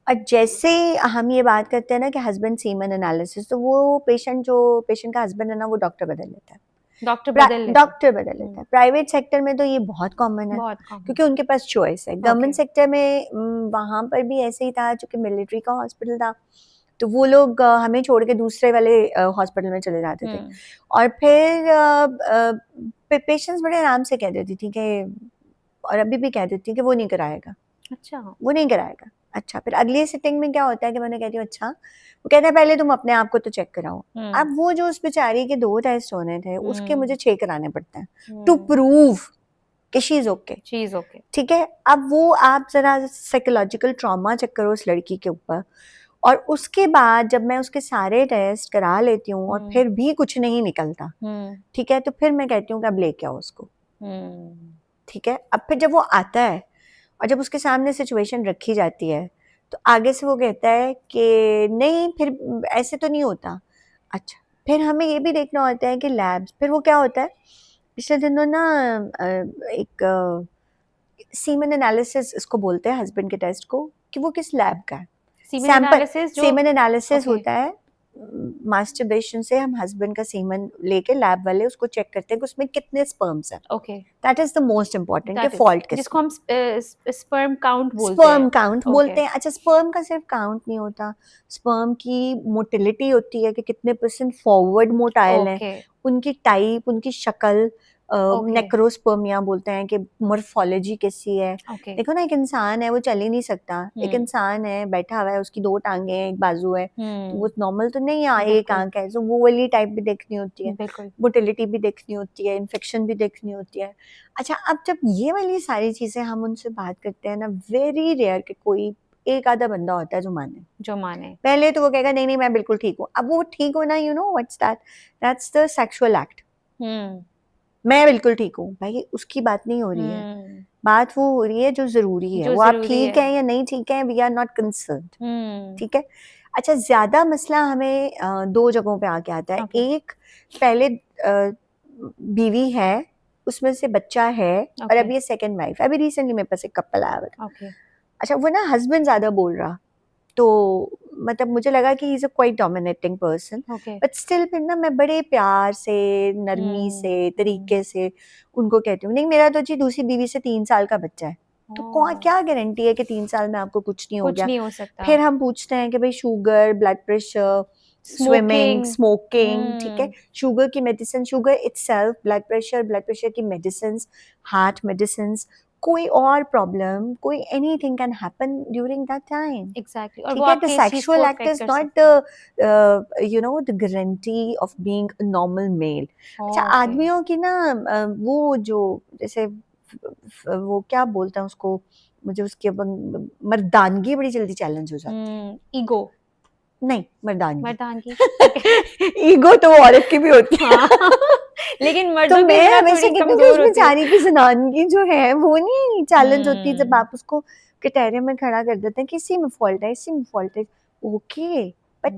और जैसे हम ये बात करते हैं ना कि हस्बैंड सीमन एनालिसिस, तो वो पेशेंट का हस्बैंड है ना वो डॉक्टर बदल लेता है, डॉक्टर बदल लेते डॉक्टर बदल लेता है। प्राइवेट सेक्टर में तो ये बहुत कॉमन है, बहुत कॉमन। क्योंकि उनके पास चॉइस है। गवर्नमेंट सेक्टर में वहाँ पर भी ऐसे ही था, चूंकि मिलिट्री का हॉस्पिटल था, तो वो लोग हमें छोड़ के दूसरे वाले हॉस्पिटल में चले जाते थे, और फिर पेशेंट्स बड़े आराम से कह देती थी कि, और अभी भी कह देती थी कि वो नहीं कराएगा। अच्छा, वो नहीं कराएगा। अच्छा, फिर अगली सिटिंग में क्या होता है कि मैंने कहती हूँ अच्छा, वो कहता है पहले तुम अपने आप को तो चेक कराओ। अब वो जो उस बेचारी के 2 टेस्ट होने थे, उसके मुझे 6 कराने पड़ते हैं टू प्रूव कि शी इज ओके। ठीक है, अब वो आप जरा साइकोलॉजिकल ट्रॉमा चेक करो उस लड़की के ऊपर, और उसके बाद जब मैं उसके सारे टेस्ट करा लेती हूँ और फिर भी कुछ नहीं निकलता, ठीक है, तो फिर मैं कहती हूँ कि अब लेके आओ उसको। ठीक है, अब फिर जब वो आता है और जब उसके सामने सिचुएशन रखी जाती है, तो आगे से वो कहता है कि नहीं, फिर ऐसे तो नहीं होता। अच्छा, फिर हमें ये भी देखना होता है कि लैब्स, फिर वो क्या होता है, पिछले दिनों ना एक सीमेन एनालिसिस इसको बोलते हैं, हस्बैंड के टेस्ट को, कि वो किस लैब का है। सीमेन एनालिसिस होता है, मास्टरबेशन से हम हस्बैंड का सीमन लेके लैब वाले उसको चेक करते हैं कि उसमें कितने स्पर्म्स हैं। Okay, that is the most important, के फॉल्ट जिसको हम स्पर्म काउंट बोलते हैं। स्पर्म काउंट बोलते हैं। अच्छा, स्पर्म का सिर्फ काउंट नहीं होता, स्पर्म की मोटिलिटी होती है कि कितने % फॉरवर्ड मोटाइल हैं, उनकी टाइप, उनकी शक्ल, नेक्रोस्पर्मिया बोलते हैं कि मोर्फोलॉजी कैसी है। देखो ना, एक इंसान है वो चल ही नहीं सकता, एक इंसान है बैठा हुआ है, उसकी 2 टांगे हैं, एक बाजू है, तो वो नॉर्मल तो नहीं है, एक आंख है, तो वो वाली टाइप भी देखनी होती है, मोटिलिटी भी देखनी होती है, इन्फेक्शन भी देखनी होती है। अच्छा, अब जब ये वाली सारी चीजें हम उनसे बात करते हैं ना, वेरी रेयर कि कोई एक आधा बंदा होता है जो माने। पहले तो वो कहेगा नहीं नहीं मैं बिल्कुल ठीक हूँ। अब वो ठीक होना, you know what's that, that's the sexual act. मैं बिल्कुल ठीक हूँ भाई, उसकी बात नहीं हो रही है, बात वो हो रही है जो जरूरी है। वो आप ठीक है या नहीं ठीक है, वी आर नॉट कंसर्न्ड। ठीक है। अच्छा, ज्यादा मसला हमें 2 जगहों पे आके आता है। एक, पहले बीवी है, उसमें से बच्चा है, और अभी ये सेकंड वाइफ। अभी रिसेंटली मेरे पास एक कपल आया था। अच्छा, वो ना हस्बैंड ज्यादा बोल रहा, तो मतलब मुझे लगा कि he is a quite dominating person, but still फिर ना मैं बड़े प्यार से, नरमी से, तरीके से उनको कहती हूँ, नहीं मेरा तो जी दूसरी बीवी से 3 साल का बच्चा है, तो क्या गारंटी है कि 3 साल में आपको कुछ नहीं हो गया। फिर हम पूछते हैं कि भाई sugar, blood pressure, swimming, smoking, ठीक है, शुगर की medicine, sugar itself, blood pressure की मेडिसिन, हार्ट मेडिसिन, कोई और प्रॉब्लम, कोई anything can happen during that time. Exactly, ठीक है, the sexual act is not the you know the guarantee of being a normal male. अच्छा, आदमियों की ना वो जो जैसे वो क्या बोलते हैं उसको, मुझे उसके मर्दानगी बड़ी जल्दी चैलेंज हो जाती है। ईगो नहीं, मर्दानगी ईगो तो औरत की भी होती है। लेकिन मर्दों तो मैं हमेशा कहती हूँ कि उस बेचारी की जनानगी जो है वो नहीं चैलेंज होती, जब आप उसको क्राइटेरिया में खड़ा कर देते हैं कि इसी में फॉल्ट है, इसी में फॉल्ट है, okay, but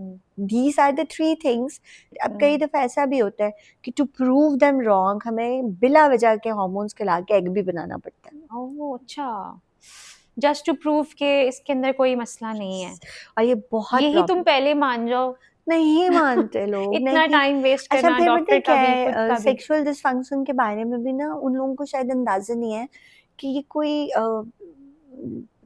these are the 3 things. अब कई दफा ऐसा भी होता है कि टू प्रूव देम रॉन्ग हमें बिला वजह के हार्मोन्स खिला के एग भी बनाना पड़ता है। ओह अच्छा, जस्ट टू प्रूव के इसके अंदर कोई मसला नहीं है, और ये बहुत, यही तुम पहले मान जाओ। नहीं मानते लोग इतना टाइम वेस्ट करना। अच्छा, फिर डॉक्टर क्या है, सेक्सुअल डिसफंक्शन के बारे में भी ना उन लोगों को शायद अंदाजा नहीं है कि ये कोई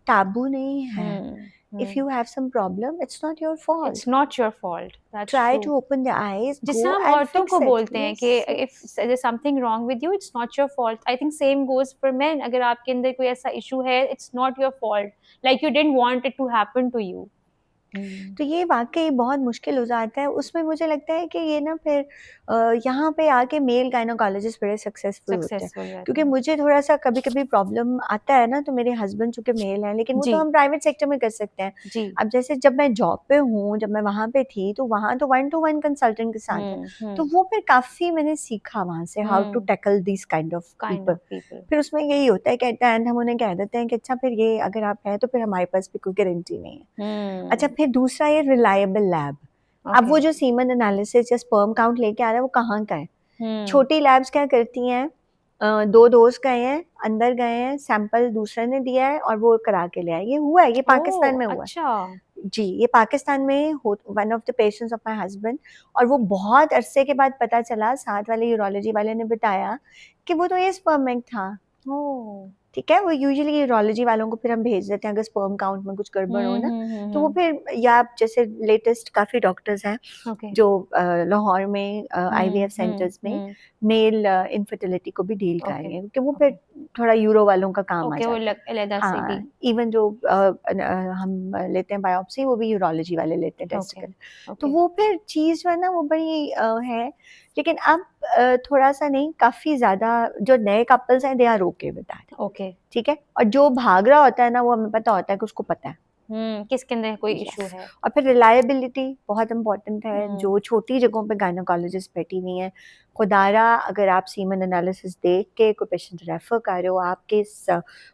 टाबू नहीं है। If you have some problem, it's not your fault. It's not your fault. That's Try true. to open the eyes. जिससे हम औरतों को बोलते हैं कि if there's something wrong with you, it's not your fault. I think same goes for men. अगर आपके अंदर कोई ऐसा issue है, it's not your fault. Like you didn't want it to happen to you. तो ये वाकई बहुत मुश्किल हो जाता है। उसमें मुझे लगता है कि ये ना फिर यहाँ पे आके मेल गायनोकोलॉजिस्ट बड़े सक्सेसफुल होते हैं, क्योंकि मुझे थोड़ा सा कभी कभी प्रॉब्लम आता है ना, तो मेरे हस्बैंड चूंकि मेल हैं, लेकिन वो तो हम प्राइवेट सेक्टर में कर सकते हैं। अब जैसे जब मैं जॉब पे हूँ, जब मैं वहाँ पे थी, तो वहाँ तो 1-to-1 कंसल्टेंट के साथ है, तो वो फिर काफी मैंने सीखा वहाँ से, how to tackle this kind of people. फिर उसमें यही होता है, कहते हैं हम उन्हें कह देते हैं कि अच्छा फिर ये अगर आप हैं तो फिर हमारे पास भी कोई गारंटी नहीं है। अच्छा, फिर दूसरा ये रिलायबल लैब। अब वो जो सीमन एनालिसिस या स्पर्म काउंट लेके आ रहा है, वो कहाँ का है? छोटी लैब्स क्या करती हैं, 2 दोस्त गए हैं, अंदर गए हैं, सैंपल दूसरे ने दिया है और वो करा के ले आए। ये हुआ है, ये पाकिस्तान में हुआ है। जी, ये पाकिस्तान में one of the patients of my husband, और वो बहुत अरसे के बाद पता चला, साथ वाले यूरोलॉजी वाले ने बताया कि वो तो ये स्पर्म बैंक था। ओह ठीक है, वो यूजुअली यूरोलॉजी वालों को फिर हम भेज देते हैं अगर स्पर्म काउंट में कुछ गड़बड़ हो ना, तो वो फिर, या जैसे लेटेस्ट काफ़ी डॉक्टर्स हैं ओके जो लाहौर में आईवीएफ सेंटर्स में मेल इनफर्टिलिटी को भी डील कर रहे हैं, क्योंकि वो फिर थोड़ा यूरो वालों का काम आ ओके वो जाता है। अलग से भी हाँ, इवन जो हम लेते हैं बायोप्सी, वो भी यूरोलॉजी वाले लेते हैं टेस्टिकल। तो ओके वो फिर चीज़ जो है ना वो बड़ी है, लेकिन अब थोड़ा सा नहीं, काफ़ी ज़्यादा जो नए कपल्स हैं they are okay with that. Okay ठीक है, और जो भाग रहा होता है ना, वो हमें पता होता है कि उसको पता है। किसके अंदर कोई Yes. इशू है। और फिर रिलायबिलिटी बहुत इंपॉर्टेंट है। जो छोटी जगहों पे गायनोकोलॉजिस्ट बैठी हुई हैं, खुदारा अगर आप सीमन एनालिसिस देख के कोई पेशेंट रेफर कर रहे हो, आपके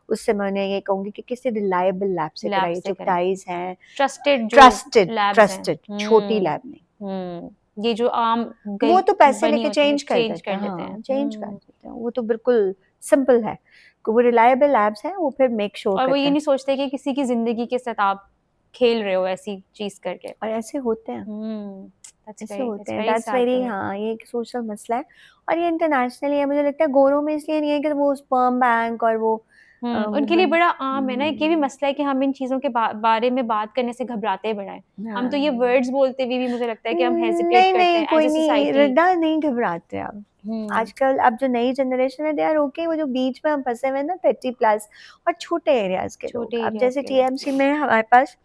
उससे मैं उन्हें ये कहूँगी कि किसी रिलायबल लैब से कराइए, जो टाइज हैं, ट्रस्टेड छोटी लैब नहीं। ये जो आम वो तो पैसे लेके चेंज कर देते हैं, चेंज कर देते हैं, वो तो बिल्कुल सिंपल है। वो रिलायबल लैब्स हैं, वो फिर मेक श्योर और वो करते ये हैं। नहीं सोचते कि किसी की जिंदगी के साथ आप खेल रहे हो ऐसी चीज करके। और ऐसे होते हैं, ऐसे होते हैं, दैट्स वेरी, हाँ, ये एक सोशल मसला है, और ये इंटरनेशनली है। मुझे लगता है गोरों में इसलिए नहीं है कि वो स्पर्म बैंक और वो उनके लिए बड़ा आम है ना। ये भी मसला है कि हम इन चीजों के बारे में बात करने से घबराते बड़ा है। हम तो ये वर्ड्स बोलते हुए भी मुझे लगता है कि हम हेजिटेट करते हैं कोई एज अ नहीं, सोसाइटी। रिदा नहीं घबराते अब। आजकल अब जो नई जनरेशन है दे आर ओके। वो जो बीच में हम फंसे हुए हैं ना 30+ और छोटे एरियाज के लोग, अब जैसे टीएमसी में हमारे पास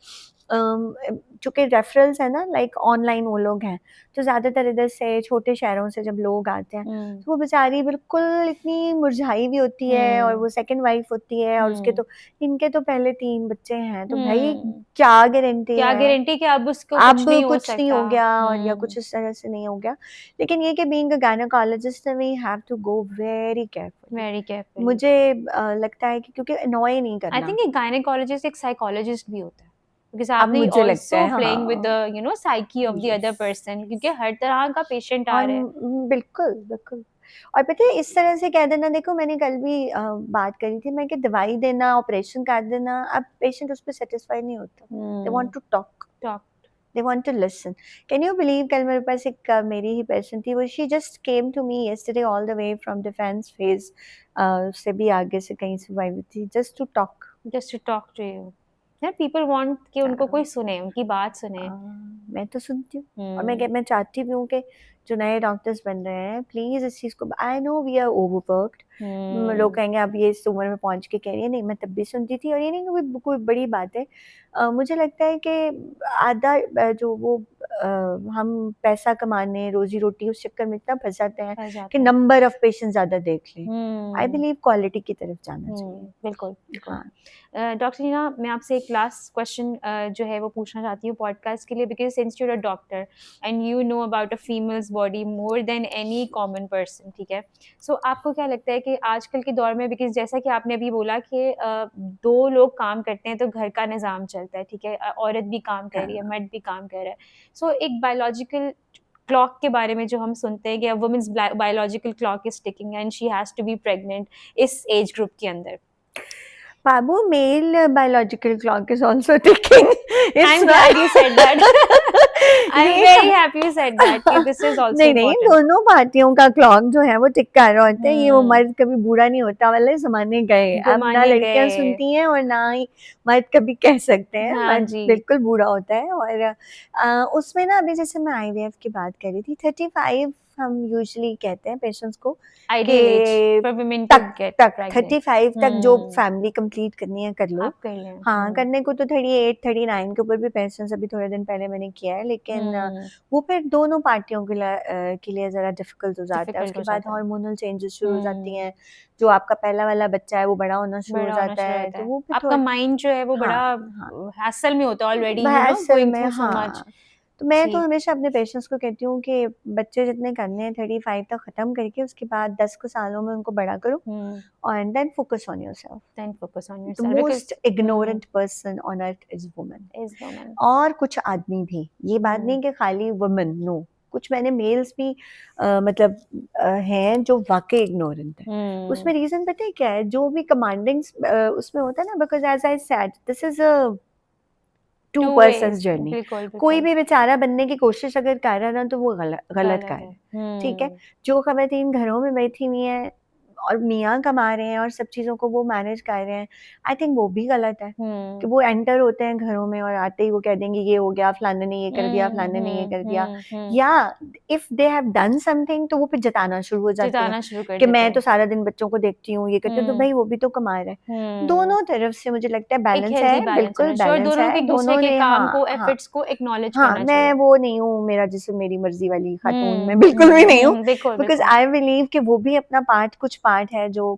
चूंकि रेफरल्स है ना, लाइक ऑनलाइन वो लोग हैं, तो ज्यादातर इधर से छोटे शहरों से जब लोग आते हैं, तो वो बेचारी बिल्कुल इतनी मुरझाई हुई होती है, और वो सेकंड वाइफ होती है, और उसके तो इनके तो पहले 3 बच्चे हैं, तो भाई क्या गारंटी कि अब उसको अब कुछ नहीं हो गया, और या कुछ इस तरह से नहीं हो गया। लेकिन ये कि being a gynaecologist we have to go very careful. मुझे लगता है कि क्योंकि अनॉय नहीं करना। आई थिंक एक गायनेकोलॉजिस्ट एक साइकोलॉजिस्ट भी होता है, because अब आपने मुझे लगता also है, playing with हाँ, the psyche of the other person, क्योंकि हर तरह का पेशेंट आ रहा है। बिल्कुल। और पता है, इस तरह से कह देना, देखो मैंने कल भी बात करी थी मैं कि दवाई देना, ऑपरेशन कर देना, अब पेशेंट उस पर सेटिस्फाई नहीं होता। They want to talk, they want to listen. Can you believe, कल मेरे पास एक मेरी ही पेशेंट थी, वो she just came to me yesterday all the way from defense phase से भी आगे से कहीं से आई थी, just to talk to you. Yeah, people want कि उनको कोई सुने, उनकी बात सुने। मैं तो सुनती हूँ, और मैं चाहती भी हूँ कि जो नए डॉक्टर्स बन रहे हैं, प्लीज इस चीज को, I know we are overworked, लोग कहेंगे अब ये इस उम्र में पहुंच के कह रही है, नहीं मैं तब भी सुनती थी, और ये नहीं कोई बड़ी बात है। मुझे लगता है कि आधा जो वो हम पैसा कमाने, रोजी रोटी, उस चक्कर में इतना फंस जाते हैं कि नंबर ऑफ पेशेंट ज्यादा देख लें। आई बिलीव क्वालिटी की तरफ जाना चाहिए। बिल्कुल। डॉक्टर नीना, मैं आपसे एक लास्ट क्वेश्चन जो है वो पूछना चाहती हूँ पॉडकास्ट के लिए, because since you are a doctor and you know about a female's body more than any common person, ठीक है, सो आपको क्या लगता है कि आजकल के दौर में, बिकॉज जैसा कि आपने अभी बोला कि 2 लोग काम करते हैं तो घर का निज़ाम चलता है, ठीक है, औरत भी काम कर रही है, मर्द भी काम कर रहा है, सो एक बायोलॉजिकल क्लॉक के बारे में जो हम सुनते हैं कि women's biological clock is ticking and she has to be pregnant इस एज ग्रुप के अंदर। Babu, male biological clock is also ticking. I'm glad you said that. I'm very happy you said that. This is also नहीं, दोनों पार्टियों का clock जो है वो टिक कर रहा होता है। ये वो मर्द कभी बुरा नहीं होता वाले ज़माने गए। अब ना लड़कियां सुनती हैं और ना ही मर्द कभी कह सकते हैं। मर्द बिल्कुल बुरा होता है। और उसमें ना अभी जैसे मैं IVF की बात कर रही थी, 35 हम यूजुअली कहते हैं पेशेंट्स को कि तक 35 तक जो फैमिली कंप्लीट करनी है कर लो। हाँ, करने को तो 38 39 के ऊपर भी पेशेंट्स अभी थोड़े दिन पहले मैंने किया है, लेकिन वो फिर दोनों पार्टियों के लिए जरा डिफिकल्ट हो जाता है। उसके बाद हार्मोनल चेंजेस शुरू हो जाती हैं, जो आपका पहला वाला बच्चा है वो बड़ा होना शुरू हो जाता है, तो वो आपका माइंड जो है वो बड़ा हैसल में होता है ऑलरेडी, तो मैं तो हमेशा अपने पेशेंट्स को कहती हूँ कि बच्चे जितने करने हैं 35 तक खत्म करके उसके बाद 10 को सालों में उनको बड़ा करो, और then focus on yourself. The most ignorant person on earth is women. और कुछ आदमी भी, ये बात नहीं कि खाली वुमेन, नो, कुछ मैंने मेल्स भी मतलब हैं जो वाकई इग्नोरेंट है। उसमें रीजन पता है क्या है? जो भी कमांडिंग उसमें होता है ना, because as I said this is a two persons journey. बिल्कुल कोई बिल्कुल भी बेचारा बनने की कोशिश अगर कर रहा है ना तो वो गलत गलत कर रहा है, है। ठीक है। जो खवातीन घरों में बैठी हुई हैं और मियाँ कमा रहे हैं और सब चीज़ों को वो मैनेज कर रहे हैं, आई थिंक वो भी गलत है कि वो एंटर होते हैं घरों में और आते ही वो कह देंगे ये हो गया, फलाने ने ये कर दिया, फलाने ने ये कर दिया, या if they have done something तो वो फिर जताना शुरू हो जाते हैं जिताना शुरू कर कि देते मैं हैं। तो सारा दिन बच्चों को देखती हूँ, ये करती हूँ, तो भाई वो भी तो कमा रहे हैं। दोनों तरफ से मुझे लगता है एक बैलेंस हेल्दी है, बैलेंस बिल्कुल होना चाहिए और बैलेंस दोनों है, एक दूसरे दोनों के ने काम को हाँ एफर्ट्स को एक्नॉलेज हाँ, करना मैं चाहिए। वो नहीं हूँ, मेरा जिससे मेरी मर्जी वाली खातून मैं बिल्कुल भी नहीं हूँ, बिल्कुल बिकॉज बिल्कुल आई बिलीव कि वो भी अपना पार्ट, कुछ पार्ट है जो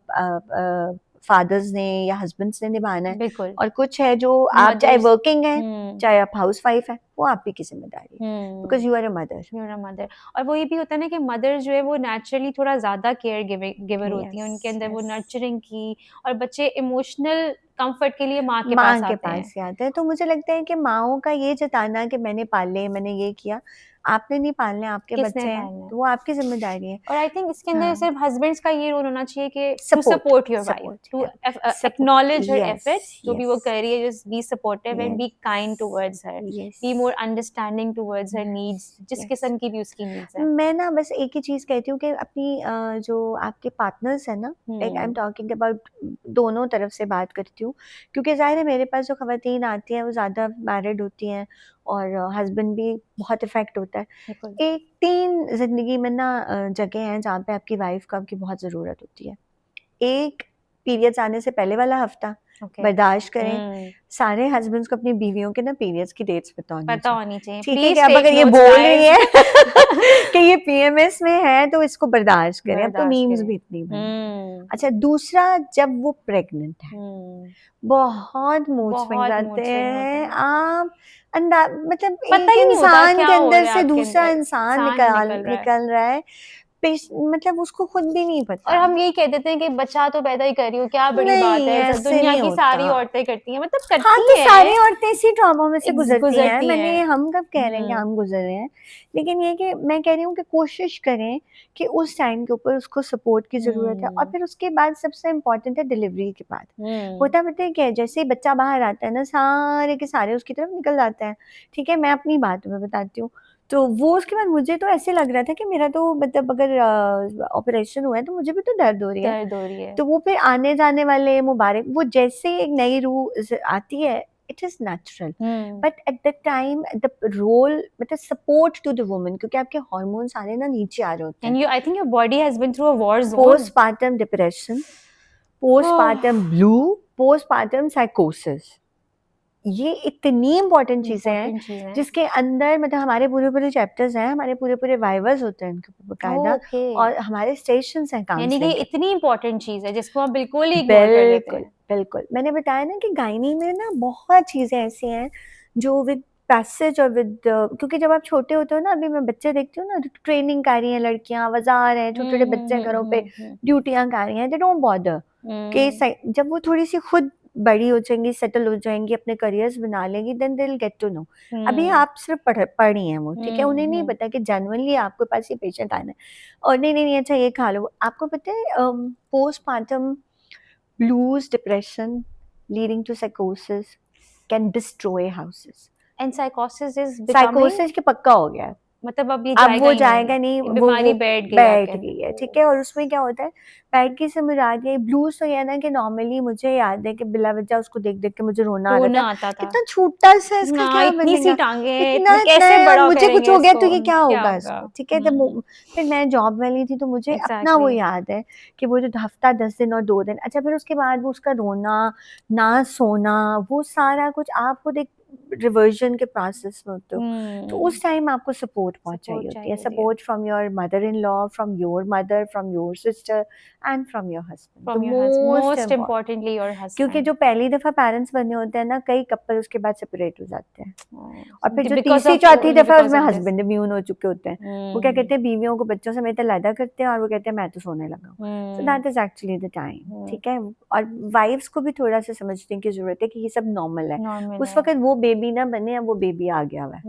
फादर्स ने या हस्बैंड्स ने निभाना है, बिल्कुल और कुछ है जो आप चाहे मदर्स वर्किंग है चाहे आप हाउस वाइफ है, वो आप ही की जिम्मेदारी है, because you are a mother. You're a mother. और वो ये भी होता है ना कि मदर जो है वो नेचुरली थोड़ा ज्यादा केयर गिवर होती है, उनके अंदर वो नर्चरिंग की, और बच्चे इमोशनल कंफर्ट के लिए माँ के माँ पास के आते हैं। पास ही आते हैं, तो मुझे लगता है कि माँओं का ये जताना कि मैंने पाले, मैंने ये किया, आपने नहीं पालने, आपके किसने बच्चे हैं, पालना है? तो वो आपकी जिम्मेदारी है। और आई थिंक इसके अंदर हाँ, सिर्फ हस्बैंड्स का ये रोल होना चाहिए कि to support support your wife, support to support, acknowledge her yes efforts, जो भी वो यस कर रही है, just be supportive and be yes kind towards her, yes be more understanding towards her needs, जिस यस। किस्म की भी उसकी नीड्स है। मैं ना बस एक ही चीज़ कहती हूँ कि अपनी जो आपके पार्टनर्स हैं ना, like I am talking about, दोनों तरफ से बात करती हूँ, क्योंकि ज़ाहिर है मेरे पास जो ख़वातीन आती हैं वो ज़्यादा मैरिड होती हैं और हस्बैंड भी बहुत इफ़ेक्ट होता है। बिल्कुल। एक 3 ज़िंदगी में ना जगह हैं जहाँ पे आपकी वाइफ़ को आपकी बहुत ज़रूरत होती है। एक, पीरियड्स आने से पहले वाला हफ़्ता ओके। बर्दाश्त करें, सारे हस्बैंड्स को अपनी बीवियों के ना पीरियड्स की डेट्स पता होनी पता चाहिए, होनी चाहिए। ठीक है, प्लीज कि अब टेक अगर ये नोट्स बोल रही गाइस। है कि ये पीएमएस में है तो इसको बर्दाश्त करें, अब तो बर्दाश्त मीम्स करें। भी इतनी बनी। अच्छा, दूसरा, जब वो प्रेग्नेंट है बहुत मूड स्विंग्स बहुत आते मूड स्विंग होते हैं, हैं। आप अंदा मतलब पता एक ही नहीं होता इंसान क्या के हो अंदर रहा है से आपके दूसरा अंदर, इंसान इंसान निकल रहा है। निकल रहा है, मतलब उसको खुद भी नहीं और पता। हम यही कह देते हैं कि बच्चा तो पैदा ही कर रही हो, क्या बड़ी बात नहीं, है, ऐसे दुनिया नहीं की होता। सारी औरतें करती हैं, मतलब हाँ, करती तो सारी हैं, औरतें इसी ट्रॉमा में से गुजरती हैं, गुजरती हैं। हम कब कह रहे हैं कि हम गुजर रहे हैं, लेकिन ये कि मैं कह रही हूँ कि कोशिश करें कि उस टाइम के ऊपर उसको सपोर्ट की ज़रूरत है, और फिर उसके बाद सबसे इम्पोर्टेंट है डिलीवरी के बाद। होता पता है क्या है, जैसे ही बच्चा बाहर आता है ना, सारे के सारे उसकी तरफ निकल जाते हैं, ठीक है, मैं अपनी बात में बताती हूँ, तो वो उसके बाद मुझे तो ऐसे लग रहा था कि मेरा तो मतलब अगर ऑपरेशन हुआ है तो मुझे भी तो दर्द हो रही है, दर्द हो रही है। तो वो फिर आने जाने वाले मुबारक, वो जैसे एक नई रूह आती है, it is natural, but at the time the role मतलब सपोर्ट टू द वुमन, क्योंकि आपके हार्मोन सारे ना नीचे आ रहे होते हैं, and you, I think your body has been through a war zone. Postpartum depression, postpartum blue, postpartum साइकोसिस, ये इतनी इम्पोर्टेंट चीजें हैं इंपॉर्टेंट चीज है। जिसके अंदर मतलब हमारे पूरे पूरे चैप्टर्स हैं, हमारे पूरे पूरे वाइवास होते हैं उनके ऊपर बाकायदा, ओके। और हमारे स्टेशंस हैं यानी कि काउंसलिंग के। इतनी इंपॉर्टेंट चीज है जिसको हम बिल्कुल ही इग्नोर कर देते बिल्कुल हैं। बिल्कुल, मैंने बताया ना कि गायनी में ना बहुत चीजें ऐसी हैं जो विद पैसेज और विद, क्योंकि जब आप छोटे होते हो ना, अभी मैं बच्चे देखती हूँ ना, ट्रेनिंग कर रही हैं लड़कियां, बाजार हैं, छोटे छोटे बच्चे हैं घरों पे ड्यूटियां कर रही हैं, दे डोंट बॉदर कि जब वो थोड़ी सी खुद बड़ी हो जाएंगी, सेटल हो जाएंगी, अपने करियर्स बना लेंगी, then they will get to know. अभी आप सिर्फ पढ़ रही हैं वो, ठीक है, उन्हें नहीं पता कि जनरली आपके पास ये पेशेंट आना है, और नहीं नहीं नहीं, अच्छा ये खा लो, आपको पता है postmortem blues, depression leading to psychosis can destroy houses. And साइकोसिस is becoming, साइकोसिस के पक्का हो गया है, मतलब अब ये अब जाएगा वो ही जाएगा नहीं, नहीं, बीमारी वो बैठ गई बैठ आके। गई है, ठीक है, और उसमें क्या होता है, बैठ गई से मुराद ये ब्लूज तो ये है ना कि नॉर्मली मुझे याद है कि बिला वजह उसको देख देख के मुझे रोना आ रहा रोना था, आता था। कितना छोटा सा इसका हाँ, क्या इतनी सी बनेगा, टांगे हैं, इतना इतना कैसे है, और बड़ा मुझे कुछ करेंगे हो गया इसको, तो ये क्या क्या होगा होगा। इसको, ठीक है, जब फिर मैं जॉब वाली थी तो मुझे अपना वो एग्जैक्टली। याद है कि वो जो हफ्ता 10 दिन और 2 दिन, अच्छा फिर उसके बाद वो उसका रोना, ना सोना, वो सारा कुछ आप खुद एक रिवर्जन के प्रोसेस में होते हो, तो उस टाइम आपको सपोर्ट बहुत चाहिए होती है, support from your mother in law, from your mother, from your sister and from your husband, from the your husband, most most important, importantly your क्योंकि हस्बैंड। जो पहली दफा पेरेंट्स बने होते हैं ना, कई कपल उसके बाद सेपरेट हो जाते हैं, और फिर जो बिकॉज तीसरी ऑफ, चौथी ओनली दफा बिकॉज उसमें ऑफ दिस। हस्बैंड इम्यून हो चुके होते हैं, वो क्या कहते हैं, बीवियों को बच्चों समेत अलग करते हैं और वो कहते हैं मैं तो सोने लगा हूँ, so that is actually the time, ठीक है, और वाइफ्स को भी थोड़ा सा समझने की जरूरत है कि ये सब नॉर्मल है, नॉर्मल उस है। वक्त वो बेबी ना बने, अब वो बेबी आ गया हुआ है।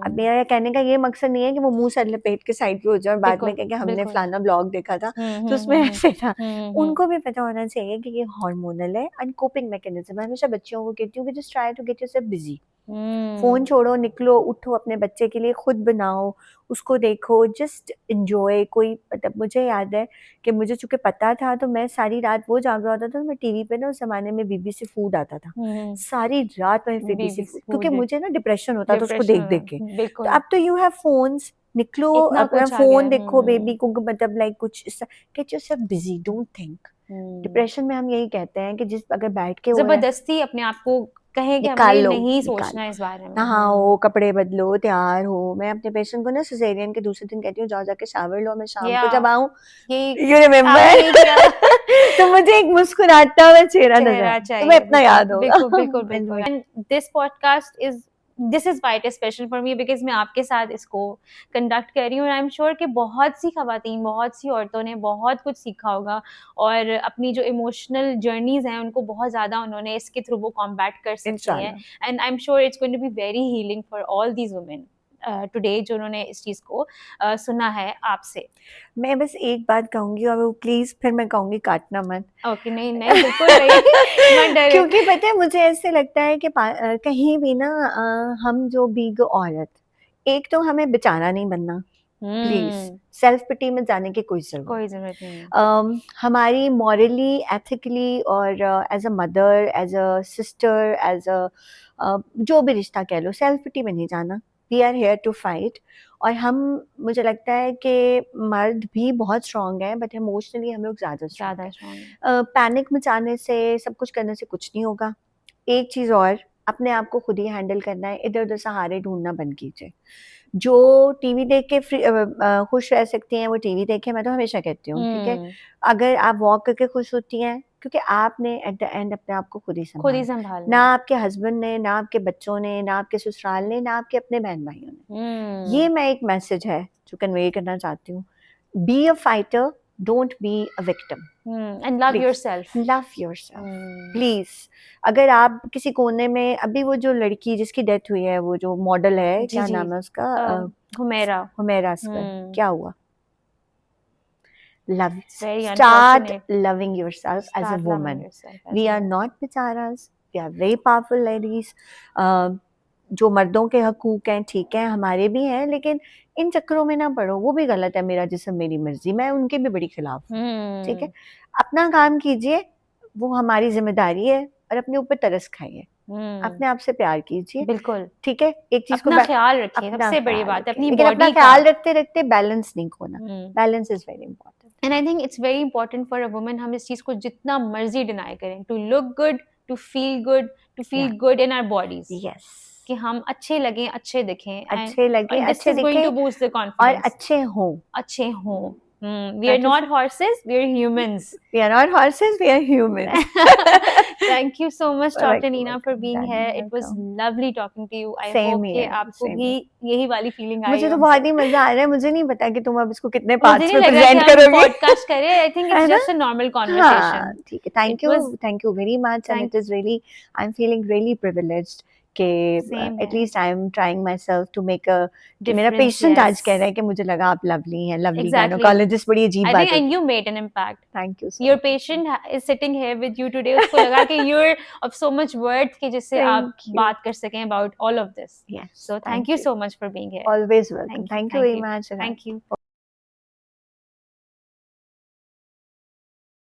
अब मेरा कहने का ये मकसद नहीं है कि वो मुंह सर लपेट के साइड पे हो जाए और बाद में कहे कि हमने फलाना ब्लॉग देखा था तो उसमें ऐसे था, उनको भी पता होना चाहिए कि ये हार्मोनल है एंड कोपिंग मैकेनिज्म। मैं हमेशा बच्चियों को कहती हूँ कि just try to get yourself busy, phone छोड़ो, निकलो, उठो, अपने बच्चे के लिए खुद बनाओ, उसको देखो, जस्ट एंजॉय। कोई मतलब मुझे याद है कि मुझे चूंकि पता था तो मैं सारी रात वो जाग रहा होता था, तो मैं टीवी पे ना उस जमाने में बीबीसी फूड आता था, सारी रात मैं बीबीसी BBC फूड, क्योंकि फूड मुझे ना डिप्रेशन होता था उसको डिप्रेशन देख देख के। तो बिल्कुल अब तो यू हैव फोन्स, निकलो, इतना अपना कुछ आ गया फोन देखो, बेबी को मतलब लाइक कुछ gate yourself busy, don't think. Depression में हम यही कहते हैं कि जिस अगर बैठ के हो रहा है, जबरदस्ती अपने आप को कहें कि निकाल हमने लो, नहीं निकाल सोचना इस बारे में। नहाओ, कपड़े बदलो, तैयार हो। मैं अपने पेशेंट को ना सिजेरियन के दूसरे दिन कहती हूँ जाओ जाके शावर लो, मैं शाम को या जब आऊँ, यही यू आपने यही किया रिमेम्बर तो मुझे एक मुस्कुराता हुआ चेहरा नजर चेहरा आए, चाहिए, तुम्हें इतना बिल्कुल याद होगा। बिल्कुल बिल्कुल बिल्कुल। And this podcast is this is why it is special for me because मैं आपके साथ इसको कंडक्ट कर रही हूँ। आई एम श्योर कि बहुत सी खवातीन, बहुत सी औरतों ने बहुत कुछ सीखा होगा और अपनी जो इमोशनल जर्नीज हैं उनको बहुत ज़्यादा उन्होंने इसके थ्रू वो कॉम्बैट कर सकती हैं। इंशाल्लाह। And I am sure it's going to be very healing for all these women today जो उन्होंने इस चीज़ को सुना है आपसे। मैं बस एक बात कहूंगी और वो प्लीज फिर मैं कहूंगी काटना मत। ओके नहीं नहीं बिल्कुल नहीं मत डरे। क्योंकि पता है मुझे ऐसे लगता है कि कहीं भी ना हम जो बीग औरत, एक तो हमें बेचारा नहीं बनना, प्लीज सेल्फ पिटी में जाने की कोई जरूरत नहीं है। हमारी मॉरली, एथिकली और as a mother, as a sister, as a जो भी रिश्ता कह लो, सेल्फ पिटी में नहीं जाना। We are here to fight. और हम, मुझे लगता है कि मर्द भी बहुत स्ट्रांग है, बट इमोशनली हम लोग ज़्यादा स्ट्रांग हैं। पैनिक मचाने से, सब कुछ करने से कुछ नहीं होगा। एक चीज़ और, अपने आप को खुद ही हैंडल करना है, इधर उधर सहारे ढूंढना बंद कीजिए। जो टीवी देख के खुश रह सकती हैं वो टीवी देखें, मैं तो हमेशा कहती हूँ, ठीक है। अगर आप वॉक करके खुश होती हैं, क्योंकि आपने एट द एंड अपने आप को खुद ही संभालना, ना आपके हस्बैंड ने, ना आपके बच्चों ने, ना आपके ससुराल ने, ना आपके अपने बहन भाइयों ने। ये मैं एक मैसेज है जो कन्वे करना चाहती हूँ। Be a fighter, don't be a victim, and love yourself, please. अगर आप किसी कोने में, अभी वो जो लड़की जिसकी डेथ हुई है, वो जो मॉडल है, क्या नाम है उसका, हुमैरा असगर, क्या हुआ? Love, start loving yourself as a woman. We are not becharas, we are very powerful ladies. जो मर्दों के हकूक हैं, ठीक है, हमारे भी हैं, लेकिन इन चक्करों में ना पड़ो, वो भी गलत है। मेरा जिस्म मेरी मर्जी, मैं उनके भी बड़ी खिलाफ हूँ, ठीक है। अपना काम कीजिए, वो हमारी जिम्मेदारी है, और अपने ऊपर तरस खाइए, अपने आप से प्यार कीजिए, बिल्कुल, ठीक है। एक चीज अपना ख्याल रखिए, सबसे बड़ी बात है अपनी बॉडी का। अपना ख्याल रखते रखते बैलेंस नहीं खोना, balance is very important. And I think it's very important for a woman, हम इस चीज को जितना मर्जी डिनाई करें, to look good, to feel good in our bodies, yes, कि हम अच्छे लगें, अच्छे दिखें, अच्छे लगे, अच्छे दिखें, going to boost the confidence, और अच्छे हों। We are not horses, we are humans. We are not horses, we are humans. Thank you so much, Dr. Nina, for being here. It was lovely talking to you. I hope कि आपको भी यही वाली feeling आई। मुझे तो बहुत ही मजा आ रहा है। मुझे नहीं पता कि तुम अब इसको कितने पार्ट्स में प्रेजेंट करोगे। पॉडकास्ट करें, I think it's just a normal conversation. ठीक है, thank you very much, and it is really, I'm feeling really privileged कि at least I'm trying myself to make a, मेरा पेशेंट आज कह रहा है कि मुझे लगा आप लवली हैं, लवली गायनोकोलॉजिस्ट, बड़ी अजीब बात है। I think and you made an impact. Thank you. Your patient is sitting here with you today. उसको लगा कि you're of so much worth कि जिससे आप बात कर सकें about all of this. Yes. So thank you so much for being here. Always welcome. Thank you very much. Thank you.